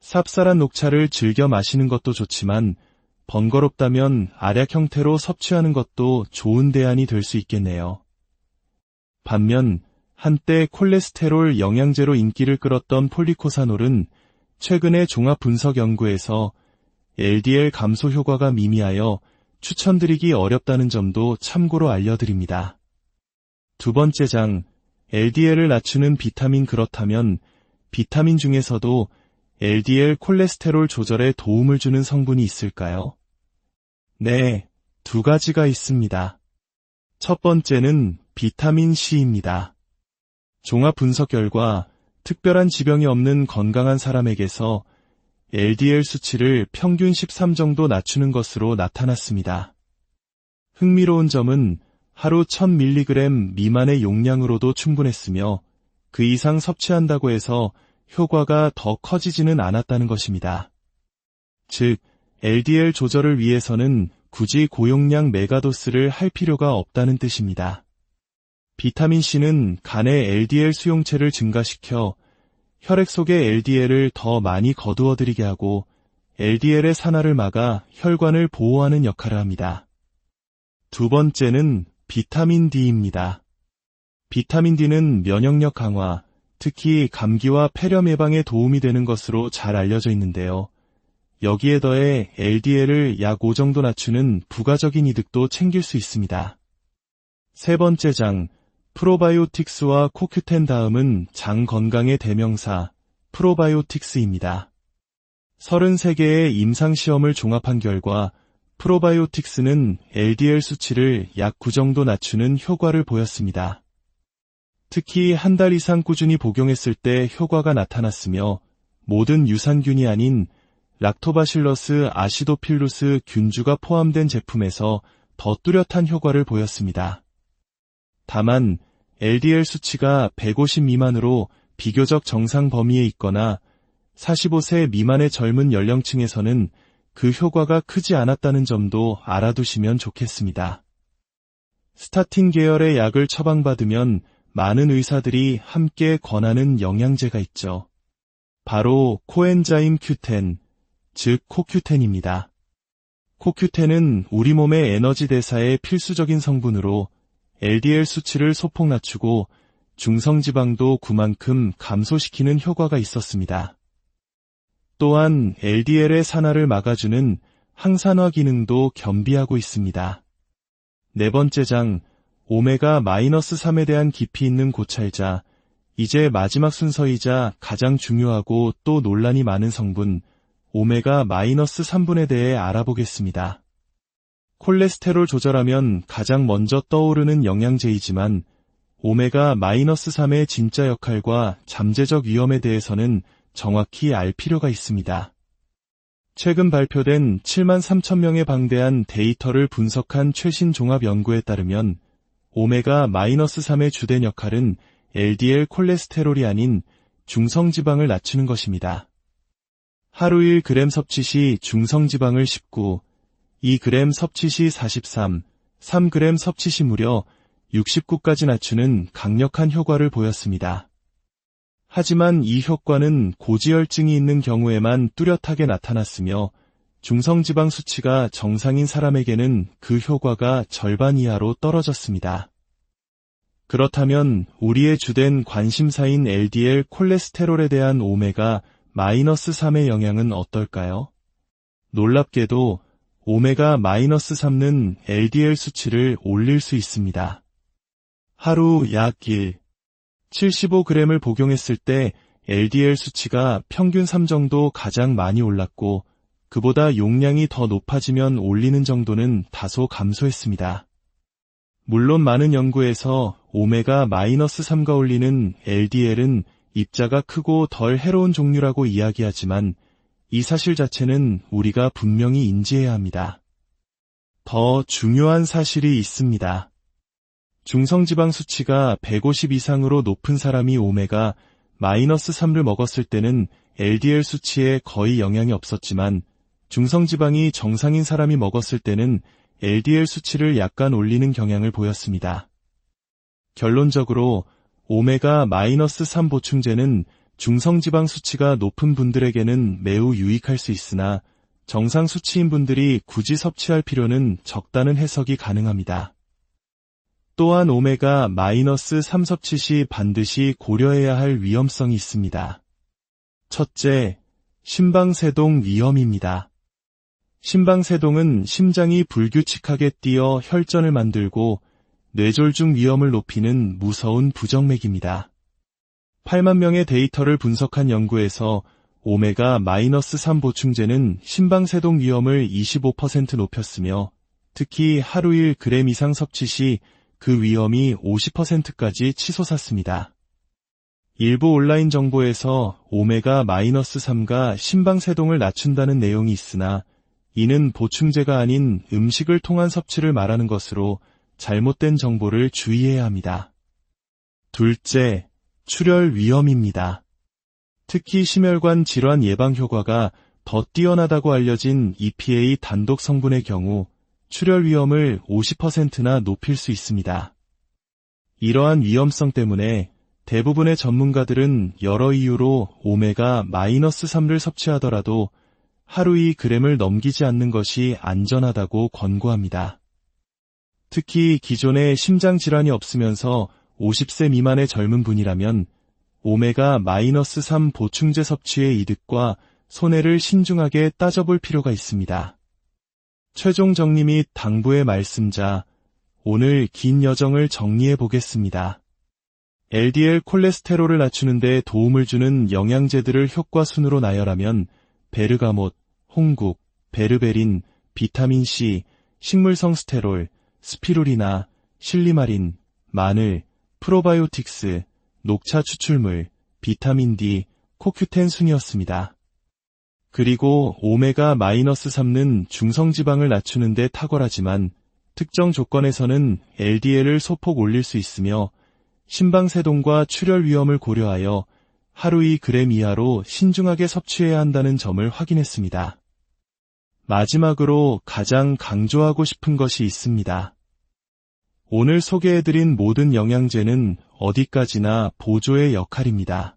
삽쌀한 녹차를 즐겨 마시는 것도 좋지만 번거롭다면 알약 형태로 섭취하는 것도 좋은 대안이 될 수 있겠네요. 반면 한때 콜레스테롤 영양제로 인기를 끌었던 폴리코사놀은 최근의 종합 분석 연구에서 LDL 감소 효과가 미미하여 추천드리기 어렵다는 점도 참고로 알려드립니다. 두 번째 장, LDL을 낮추는 비타민. 그렇다면 비타민 중에서도 LDL 콜레스테롤 조절에 도움을 주는 성분이 있을까요? 네, 두 가지가 있습니다. 첫 번째는 비타민 C입니다. 종합 분석 결과 특별한 지병이 없는 건강한 사람에게서 LDL 수치를 평균 13 정도 낮추는 것으로 나타났습니다. 흥미로운 점은 하루 1000mg 미만의 용량으로도 충분했으며 그 이상 섭취한다고 해서 효과가 더 커지지는 않았다는 것입니다. 즉, LDL 조절을 위해서는 굳이 고용량 메가도스를 할 필요가 없다는 뜻입니다. 비타민C는 간의 LDL 수용체를 증가시켜 혈액 속의 LDL을 더 많이 거두어들이게 하고 LDL의 산화를 막아 혈관을 보호하는 역할을 합니다. 두 번째는 비타민 D입니다. 비타민 D는 면역력 강화, 특히 감기와 폐렴 예방에 도움이 되는 것으로 잘 알려져 있는데요. 여기에 더해 LDL을 약 5 정도 낮추는 부가적인 이득도 챙길 수 있습니다. 세 번째 장, 프로바이오틱스와 코큐텐 다음은 장 건강의 대명사, 프로바이오틱스입니다. 33개의 임상시험을 종합한 결과 프로바이오틱스는 LDL 수치를 약 9 정도 낮추는 효과를 보였습니다. 특히 한 달 이상 꾸준히 복용했을 때 효과가 나타났으며 모든 유산균이 아닌 락토바실러스 아시도필루스 균주가 포함된 제품에서 더 뚜렷한 효과를 보였습니다. 다만 LDL 수치가 150 미만으로 비교적 정상 범위에 있거나 45세 미만의 젊은 연령층에서는 그 효과가 크지 않았다는 점도 알아두시면 좋겠습니다. 스타틴 계열의 약을 처방받으면 많은 의사들이 함께 권하는 영양제가 있죠. 바로 코엔자임 Q10, 즉 코큐텐입니다. 코큐텐은 우리 몸의 에너지 대사에 필수적인 성분으로 LDL 수치를 소폭 낮추고 중성지방도 그만큼 감소시키는 효과가 있었습니다. 또한 LDL의 산화를 막아주는 항산화 기능도 겸비하고 있습니다. 네 번째 장, 오메가-3에 대한 깊이 있는 고찰자, 이제 마지막 순서이자 가장 중요하고 또 논란이 많은 성분, 오메가-3분에 대해 알아보겠습니다. 콜레스테롤 조절하면 가장 먼저 떠오르는 영양제이지만 오메가-3의 진짜 역할과 잠재적 위험에 대해서는 정확히 알 필요가 있습니다. 최근 발표된 7만 3천 명에 방대한 데이터를 분석한 최신 종합 연구에 따르면 오메가-3의 주된 역할은 LDL 콜레스테롤이 아닌 중성지방을 낮추는 것입니다. 하루 1g 섭취 시 중성지방을 19, 2g 섭취 시 43, 3g 섭취 시 무려 69까지 낮추는 강력한 효과를 보였습니다. 하지만 이 효과는 고지혈증이 있는 경우에만 뚜렷하게 나타났으며 중성지방 수치가 정상인 사람에게는 그 효과가 절반 이하로 떨어졌습니다. 그렇다면 우리의 주된 관심사인 LDL 콜레스테롤에 대한 오메가-3의 영향은 어떨까요? 놀랍게도 오메가-3는 LDL 수치를 올릴 수 있습니다. 하루 약 75g을 복용했을 때 LDL 수치가 평균 3 정도 가장 많이 올랐고 그보다 용량이 더 높아지면 올리는 정도는 다소 감소했습니다. 물론 많은 연구에서 오메가-3가 올리는 LDL은 입자가 크고 덜 해로운 종류라고 이야기하지만 이 사실 자체는 우리가 분명히 인지해야 합니다. 더 중요한 사실이 있습니다. 중성지방 수치가 150 이상으로 높은 사람이 오메가-3를 먹었을 때는 LDL 수치에 거의 영향이 없었지만 중성지방이 정상인 사람이 먹었을 때는 LDL 수치를 약간 올리는 경향을 보였습니다. 결론적으로 오메가-3 보충제는 중성지방 수치가 높은 분들에게는 매우 유익할 수 있으나 정상 수치인 분들이 굳이 섭취할 필요는 적다는 해석이 가능합니다. 또한 오메가-3 섭취 시 반드시 고려해야 할 위험성이 있습니다. 첫째, 심방세동 위험입니다. 심방세동은 심장이 불규칙하게 뛰어 혈전을 만들고 뇌졸중 위험을 높이는 무서운 부정맥입니다. 8만 명의 데이터를 분석한 연구에서 오메가-3 보충제는 심방세동 위험을 25% 높였으며 특히 하루 1g 이상 섭취 시 그 위험이 50%까지 치솟았습니다. 일부 온라인 정보에서 오메가-3가 심방세동을 낮춘다는 내용이 있으나 이는 보충제가 아닌 음식을 통한 섭취를 말하는 것으로 잘못된 정보를 주의해야 합니다. 둘째, 출혈 위험입니다. 특히 심혈관 질환 예방 효과가 더 뛰어나다고 알려진 EPA 단독 성분의 경우 출혈 위험을 50%나 높일 수 있습니다. 이러한 위험성 때문에 대부분의 전문가들은 여러 이유로 오메가-3를 섭취하더라도 하루 2g을 넘기지 않는 것이 안전하다고 권고합니다. 특히 기존에 심장질환이 없으면서 50세 미만의 젊은 분이라면 오메가-3 보충제 섭취의 이득과 손해를 신중하게 따져볼 필요가 있습니다. 최종 정리 및 당부의 말씀자, 오늘 긴 여정을 정리해 보겠습니다. LDL 콜레스테롤을 낮추는 데 도움을 주는 영양제들을 효과 순으로 나열하면 베르가못, 홍국, 베르베린, 비타민C, 식물성 스테롤, 스피루리나, 실리마린, 마늘, 프로바이오틱스, 녹차 추출물, 비타민 D, 코큐텐 순이었습니다. 그리고 오메가-3는 중성지방을 낮추는 데 탁월하지만 특정 조건에서는 LDL을 소폭 올릴 수 있으며 심방세동과 출혈 위험을 고려하여 하루 2g 이하로 신중하게 섭취해야 한다는 점을 확인했습니다. 마지막으로 가장 강조하고 싶은 것이 있습니다. 오늘 소개해드린 모든 영양제는 어디까지나 보조의 역할입니다.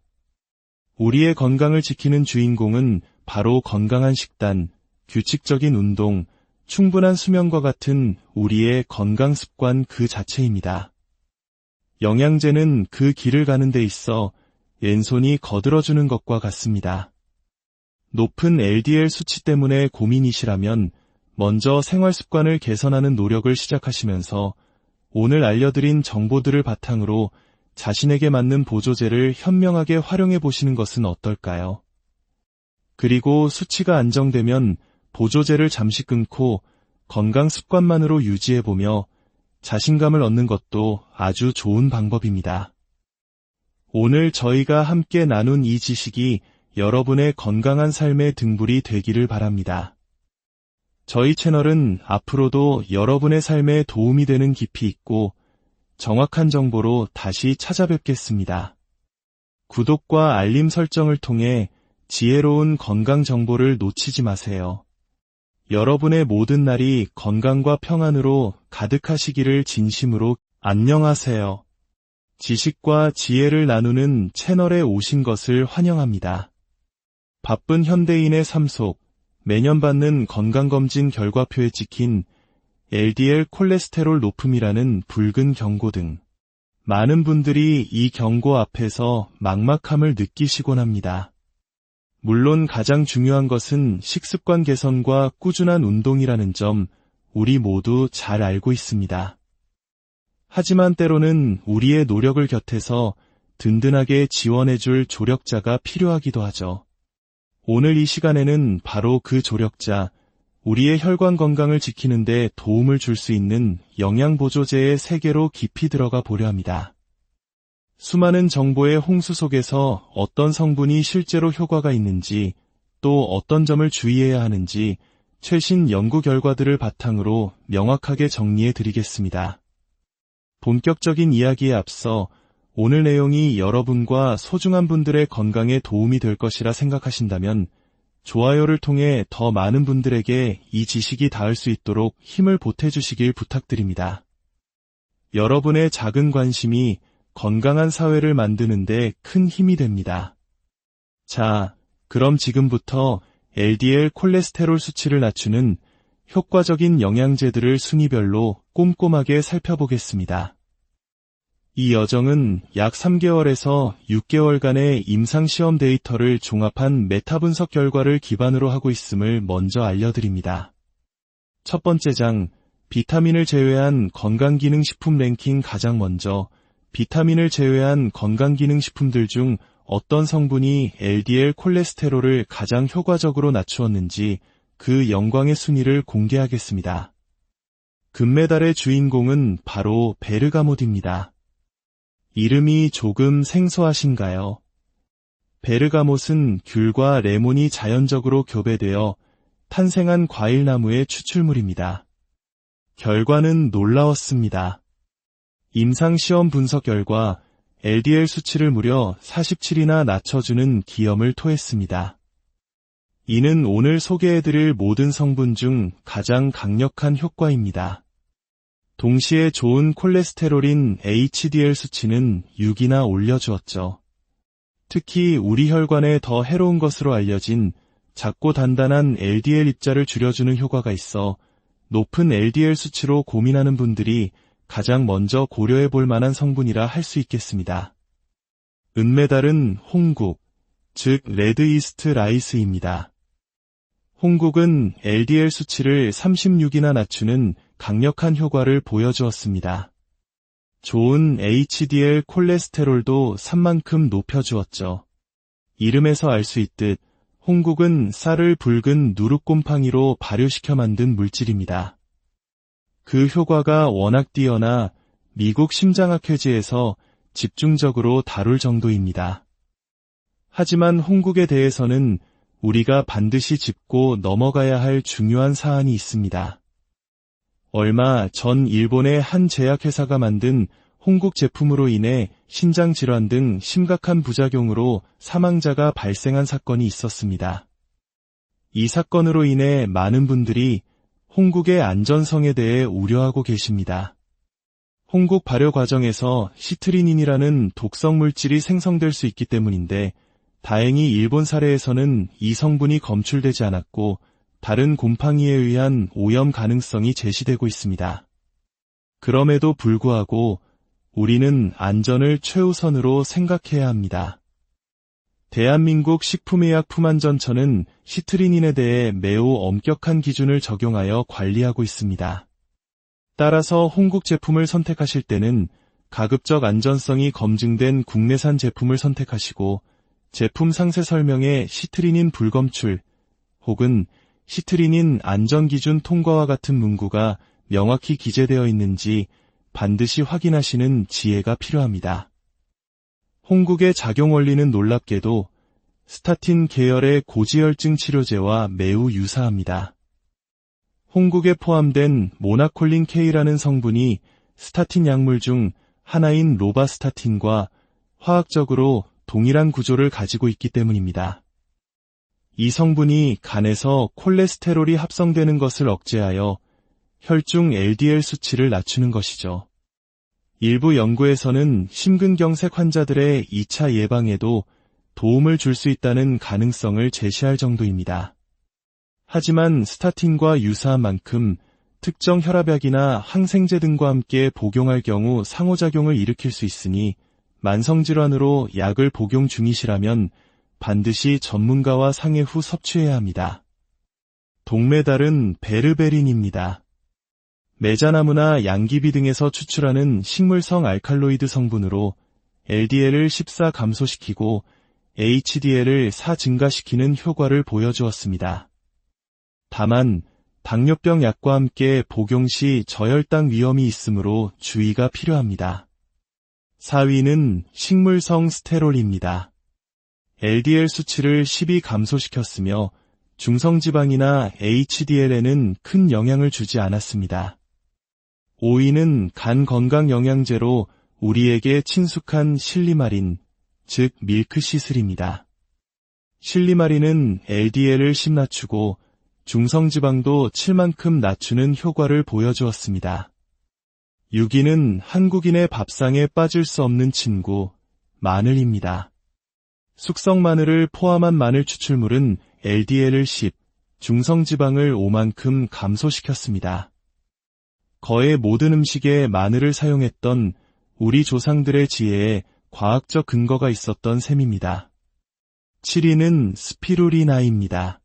우리의 건강을 지키는 주인공은 바로 건강한 식단, 규칙적인 운동, 충분한 수면과 같은 우리의 건강 습관 그 자체입니다. 영양제는 그 길을 가는 데 있어 왼손이 거들어주는 것과 같습니다. 높은 LDL 수치 때문에 고민이시라면 먼저 생활 습관을 개선하는 노력을 시작하시면서 오늘 알려드린 정보들을 바탕으로 자신에게 맞는 보조제를 현명하게 활용해 보시는 것은 어떨까요? 그리고 수치가 안정되면 보조제를 잠시 끊고 건강 습관만으로 유지해보며 자신감을 얻는 것도 아주 좋은 방법입니다. 오늘 저희가 함께 나눈 이 지식이 여러분의 건강한 삶의 등불이 되기를 바랍니다. 저희 채널은 앞으로도 여러분의 삶에 도움이 되는 깊이 있고 정확한 정보로 다시 찾아뵙겠습니다. 구독과 알림 설정을 통해 지혜로운 건강 정보를 놓치지 마세요. 여러분의 모든 날이 건강과 평안으로 가득하시기를 진심으로 안녕하세요. 지식과 지혜를 나누는 채널에 오신 것을 환영합니다. 바쁜 현대인의 삶 속 매년 받는 건강검진 결과표에 찍힌 LDL 콜레스테롤 높음이라는 붉은 경고 등 많은 분들이 이 경고 앞에서 막막함을 느끼시곤 합니다. 물론 가장 중요한 것은 식습관 개선과 꾸준한 운동이라는 점 우리 모두 잘 알고 있습니다. 하지만 때로는 우리의 노력을 곁에서 든든하게 지원해줄 조력자가 필요하기도 하죠. 오늘 이 시간에는 바로 그 조력자, 우리의 혈관 건강을 지키는 데 도움을 줄 수 있는 영양보조제의 세계로 깊이 들어가 보려 합니다. 수많은 정보의 홍수 속에서 어떤 성분이 실제로 효과가 있는지, 또 어떤 점을 주의해야 하는지 최신 연구 결과들을 바탕으로 명확하게 정리해 드리겠습니다. 본격적인 이야기에 앞서 오늘 내용이 여러분과 소중한 분들의 건강에 도움이 될 것이라 생각하신다면 좋아요를 통해 더 많은 분들에게 이 지식이 닿을 수 있도록 힘을 보태주시길 부탁드립니다. 여러분의 작은 관심이 건강한 사회를 만드는 데 큰 힘이 됩니다. 자, 그럼 지금부터 LDL 콜레스테롤 수치를 낮추는 효과적인 영양제들을 순위별로 꼼꼼하게 살펴보겠습니다. 이 여정은 약 3개월에서 6개월간의 임상시험 데이터를 종합한 메타 분석 결과를 기반으로 하고 있음을 먼저 알려드립니다. 첫 번째 장, 비타민을 제외한 건강기능식품 랭킹. 가장 먼저 비타민을 제외한 건강기능식품들 중 어떤 성분이 LDL 콜레스테롤을 가장 효과적으로 낮추었는지 그 영광의 순위를 공개하겠습니다. 금메달의 주인공은 바로 베르가못입니다. 이름이 조금 생소하신가요? 베르가못은 귤과 레몬이 자연적으로 교배되어 탄생한 과일나무의 추출물입니다. 결과는 놀라웠습니다. 임상시험 분석 결과 LDL 수치를 무려 47이나 낮춰주는 기염을 토했습니다. 이는 오늘 소개해드릴 모든 성분 중 가장 강력한 효과입니다. 동시에 좋은 콜레스테롤인 HDL 수치는 6이나 올려주었죠. 특히 우리 혈관에 더 해로운 것으로 알려진 작고 단단한 LDL 입자를 줄여주는 효과가 있어 높은 LDL 수치로 고민하는 분들이 가장 먼저 고려해 볼 만한 성분이라 할 수 있겠습니다. 은메달은 홍국, 즉 레드 이스트 라이스입니다. 홍국은 LDL 수치를 36이나 낮추는 강력한 효과를 보여주었습니다. 좋은 HDL 콜레스테롤도 산만큼 높여주었죠. 이름에서 알 수 있듯 홍국은 쌀을 붉은 누룩곰팡이로 발효시켜 만든 물질입니다. 그 효과가 워낙 뛰어나 미국 심장학회지에서 집중적으로 다룰 정도입니다. 하지만 홍국에 대해서는 우리가 반드시 짚고 넘어가야 할 중요한 사안이 있습니다. 얼마 전 일본의 한 제약회사가 만든 홍국 제품으로 인해 신장질환 등 심각한 부작용으로 사망자가 발생한 사건이 있었습니다. 이 사건으로 인해 많은 분들이 홍국의 안전성에 대해 우려하고 계십니다. 홍국 발효 과정에서 시트리닌이라는 독성 물질이 생성될 수 있기 때문인데 다행히 일본 사례에서는 이 성분이 검출되지 않았고 다른 곰팡이에 의한 오염 가능성이 제시되고 있습니다. 그럼에도 불구하고 우리는 안전을 최우선으로 생각해야 합니다. 대한민국 식품의약품안전처는 시트리닌에 대해 매우 엄격한 기준을 적용하여 관리하고 있습니다. 따라서 홍국 제품을 선택하실 때는 가급적 안전성이 검증된 국내산 제품을 선택하시고 제품 상세 설명에 시트리닌 불검출 혹은 시트리닌 안전기준 통과와 같은 문구가 명확히 기재되어 있는지 반드시 확인하시는 지혜가 필요합니다. 홍국의 작용 원리는 놀랍게도 스타틴 계열의 고지혈증 치료제와 매우 유사합니다. 홍국에 포함된 모나콜린 K라는 성분이 스타틴 약물 중 하나인 로바스타틴과 화학적으로 동일한 구조를 가지고 있기 때문입니다. 이 성분이 간에서 콜레스테롤이 합성되는 것을 억제하여 혈중 LDL 수치를 낮추는 것이죠. 일부 연구에서는 심근경색 환자들의 2차 예방에도 도움을 줄 수 있다는 가능성을 제시할 정도입니다. 하지만 스타틴과 유사한 만큼 특정 혈압약이나 항생제 등과 함께 복용할 경우 상호작용을 일으킬 수 있으니 만성질환으로 약을 복용 중이시라면 반드시 전문가와 상의 후 섭취해야 합니다. 동메달은 베르베린입니다. 메자나무나 양귀비 등에서 추출하는 식물성 알칼로이드 성분으로 LDL을 14 감소시키고 HDL을 4 증가시키는 효과를 보여주었습니다. 다만 당뇨병 약과 함께 복용 시 저혈당 위험이 있으므로 주의가 필요합니다. 4위는 식물성 스테롤입니다. LDL 수치를 12 감소시켰으며 중성지방이나 HDL에는 큰 영향을 주지 않았습니다. 5위는 간 건강 영양제로 우리에게 친숙한 실리마린, 즉 밀크시슬입니다. 실리마린은 LDL을 10 낮추고 중성지방도 7만큼 낮추는 효과를 보여주었습니다. 6위는 한국인의 밥상에 빠질 수 없는 친구, 마늘입니다. 숙성 마늘을 포함한 마늘 추출물은 LDL을 10, 중성지방을 5만큼 감소시켰습니다. 거의 모든 음식에 마늘을 사용했던 우리 조상들의 지혜에 과학적 근거가 있었던 셈입니다. 7위는 스피루리나입니다.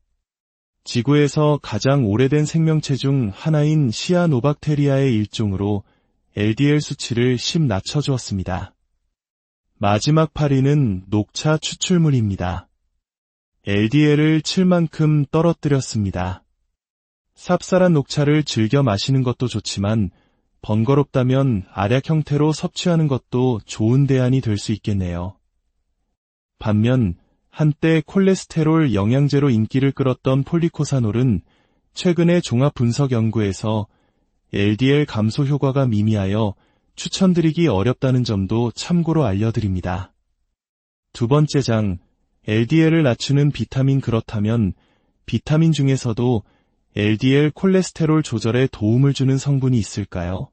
지구에서 가장 오래된 생명체 중 하나인 시아노박테리아의 일종으로 LDL 수치를 10 낮춰주었습니다. 마지막 8위는 녹차 추출물입니다. LDL을 7만큼 떨어뜨렸습니다. 쌉쌀한 녹차를 즐겨 마시는 것도 좋지만 번거롭다면 알약 형태로 섭취하는 것도 좋은 대안이 될 수 있겠네요. 반면 한때 콜레스테롤 영양제로 인기를 끌었던 폴리코사놀은 최근의 종합 분석 연구에서 LDL 감소 효과가 미미하여 추천드리기 어렵다는 점도 참고로 알려드립니다. 두 번째 장, LDL을 낮추는 비타민. 그렇다면 비타민 중에서도 LDL 콜레스테롤 조절에 도움을 주는 성분이 있을까요?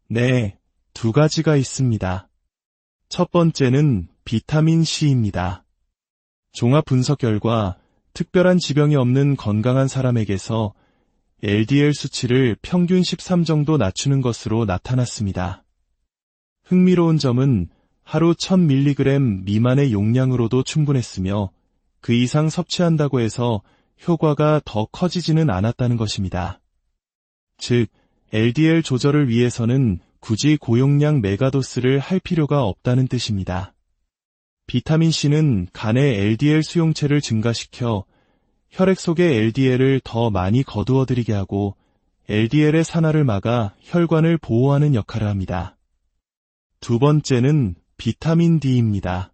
네, 두 가지가 있습니다. 첫 번째는 비타민 C입니다. 종합 분석 결과 특별한 지병이 없는 건강한 사람에게서 LDL 수치를 평균 13 정도 낮추는 것으로 나타났습니다. 흥미로운 점은 하루 1000mg 미만의 용량으로도 충분했으며 그 이상 섭취한다고 해서 효과가 더 커지지는 않았다는 것입니다. 즉, LDL 조절을 위해서는 굳이 고용량 메가도스를 할 필요가 없다는 뜻입니다. 비타민C는 간의 LDL 수용체를 증가시켜 혈액 속의 LDL을 더 많이 거두어들이게 하고 LDL의 산화를 막아 혈관을 보호하는 역할을 합니다. 두 번째는 비타민 D입니다.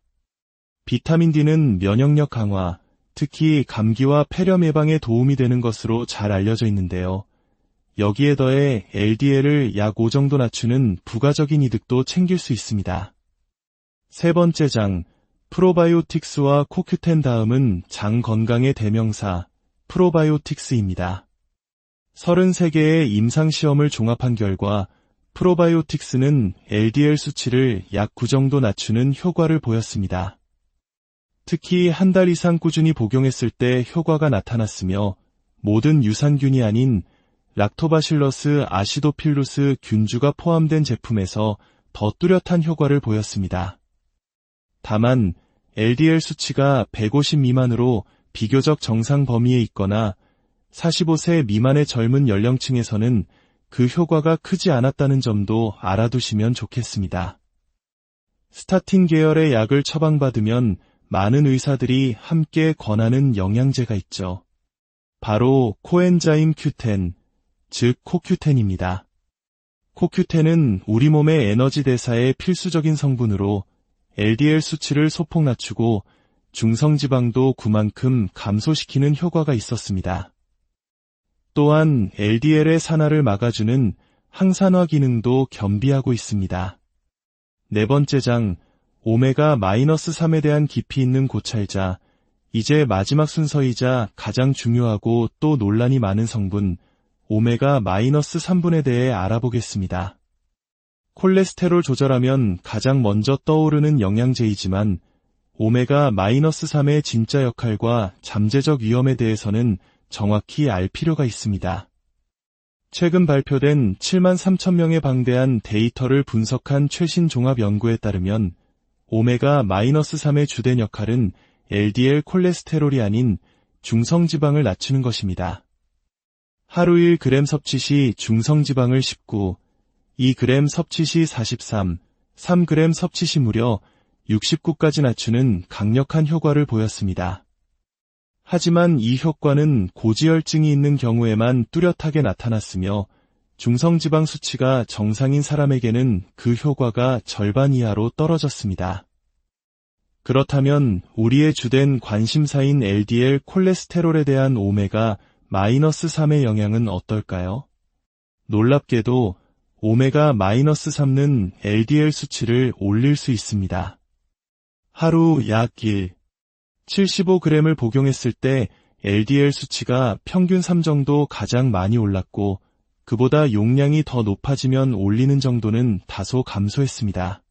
비타민 D는 면역력 강화, 특히 감기와 폐렴 예방에 도움이 되는 것으로 잘 알려져 있는데요. 여기에 더해 LDL을 약 5 정도 낮추는 부가적인 이득도 챙길 수 있습니다. 세 번째 장, 프로바이오틱스와 코큐텐 다음은 장 건강의 대명사, 프로바이오틱스입니다. 33개의 임상시험을 종합한 결과 프로바이오틱스는 LDL 수치를 약 9 정도 낮추는 효과를 보였습니다. 특히 한 달 이상 꾸준히 복용했을 때 효과가 나타났으며 모든 유산균이 아닌 락토바실러스 아시도필루스 균주가 포함된 제품에서 더 뚜렷한 효과를 보였습니다. 다만 LDL 수치가 150 미만으로 비교적 정상 범위에 있거나 45세 미만의 젊은 연령층에서는 그 효과가 크지 않았다는 점도 알아두시면 좋겠습니다. 스타틴 계열의 약을 처방받으면 많은 의사들이 함께 권하는 영양제가 있죠. 바로 코엔자임 Q10, 즉 코큐텐입니다. 코큐텐은 우리 몸의 에너지 대사에 필수적인 성분으로 LDL 수치를 소폭 낮추고 중성지방도 그만큼 감소시키는 효과가 있었습니다. 또한 LDL의 산화를 막아주는 항산화 기능도 겸비하고 있습니다. 네 번째 장, 오메가-3에 대한 깊이 있는 고찰자, 이제 마지막 순서이자 가장 중요하고 또 논란이 많은 성분, 오메가-3분에 대해 알아보겠습니다. 콜레스테롤 조절하면 가장 먼저 떠오르는 영양제이지만 오메가-3의 진짜 역할과 잠재적 위험에 대해서는 정확히 알 필요가 있습니다. 최근 발표된 73,000명에 방대한 데이터를 분석한 최신 종합 연구에 따르면 오메가-3의 주된 역할은 LDL 콜레스테롤이 아닌 중성지방을 낮추는 것입니다. 하루 1g 섭취 시 중성지방을 19, 2g 섭취 시 43, 3g 섭취 시 무려 69까지 낮추는 강력한 효과를 보였습니다. 하지만 이 효과는 고지혈증이 있는 경우에만 뚜렷하게 나타났으며 중성지방 수치가 정상인 사람에게는 그 효과가 절반 이하로 떨어졌습니다. 그렇다면 우리의 주된 관심사인 LDL 콜레스테롤에 대한 오메가-3의 영향은 어떨까요? 놀랍게도 오메가-3는 LDL 수치를 올릴 수 있습니다. 하루 약 75g을 복용했을 때 LDL 수치가 평균 3 정도 가장 많이 올랐고 그보다 용량이 더 높아지면 올리는 정도는 다소 감소했습니다.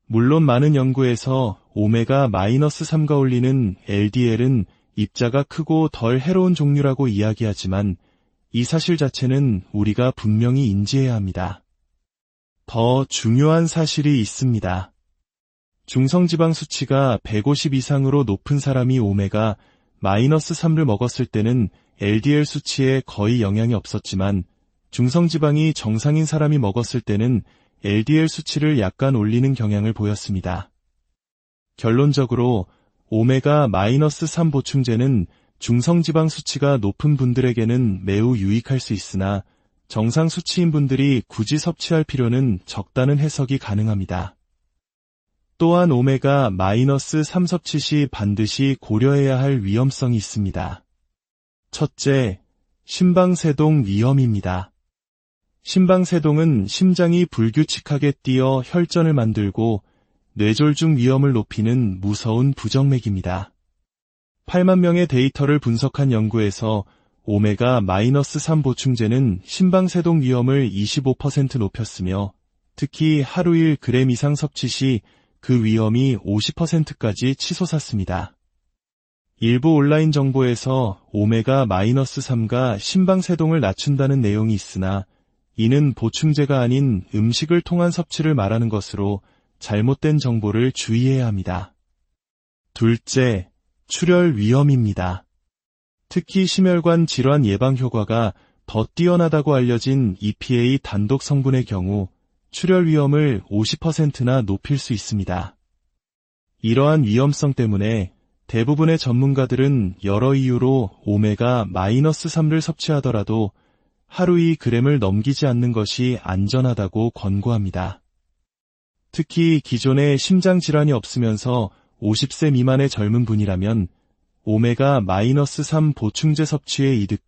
물론 많은 연구에서 오메가-3가 올리는 LDL은 입자가 크고 덜 해로운 종류라고 이야기하지만 이 사실 자체는 우리가 분명히 인지해야 합니다. 더 중요한 사실이 있습니다. 중성지방 수치가 150 이상으로 높은 사람이 오메가-3를 먹었을 때는 LDL 수치에 거의 영향이 없었지만 중성지방이 정상인 사람이 먹었을 때는 LDL 수치를 약간 올리는 경향을 보였습니다. 결론적으로 오메가-3 보충제는 중성지방 수치가 높은 분들에게는 매우 유익할 수 있으나 정상 수치인 분들이 굳이 섭취할 필요는 적다는 해석이 가능합니다. 또한 오메가-3 섭취 시 반드시 고려해야 할 위험성이 있습니다. 첫째, 심방세동 위험입니다. 심방세동은 심장이 불규칙하게 뛰어 혈전을 만들고 뇌졸중 위험을 높이는 무서운 부정맥입니다. 8만 명의 데이터를 분석한 연구에서 오메가-3 보충제는 심방세동 위험을 25% 높였으며 특히 하루 1g 이상 섭취 시 그 위험이 50%까지 치솟았습니다. 일부 온라인 정보에서 오메가-3가 심방세동을 낮춘다는 내용이 있으나 이는 보충제가 아닌 음식을 통한 섭취를 말하는 것으로 잘못된 정보를 주의해야 합니다. 둘째, 출혈 위험입니다. 특히 심혈관 질환 예방 효과가 더 뛰어나다고 알려진 EPA 단독 성분의 경우 출혈 위험을 50%나 높일 수 있습니다. 이러한 위험성 때문에 대부분의 전문가들은 여러 이유로 오메가-3를 섭취하더라도 하루 2g을 넘기지 않는 것이 안전하다고 권고합니다. 특히 기존에 심장질환이 없으면서 50세 미만의 젊은 분이라면 오메가-3 보충제 섭취의 이득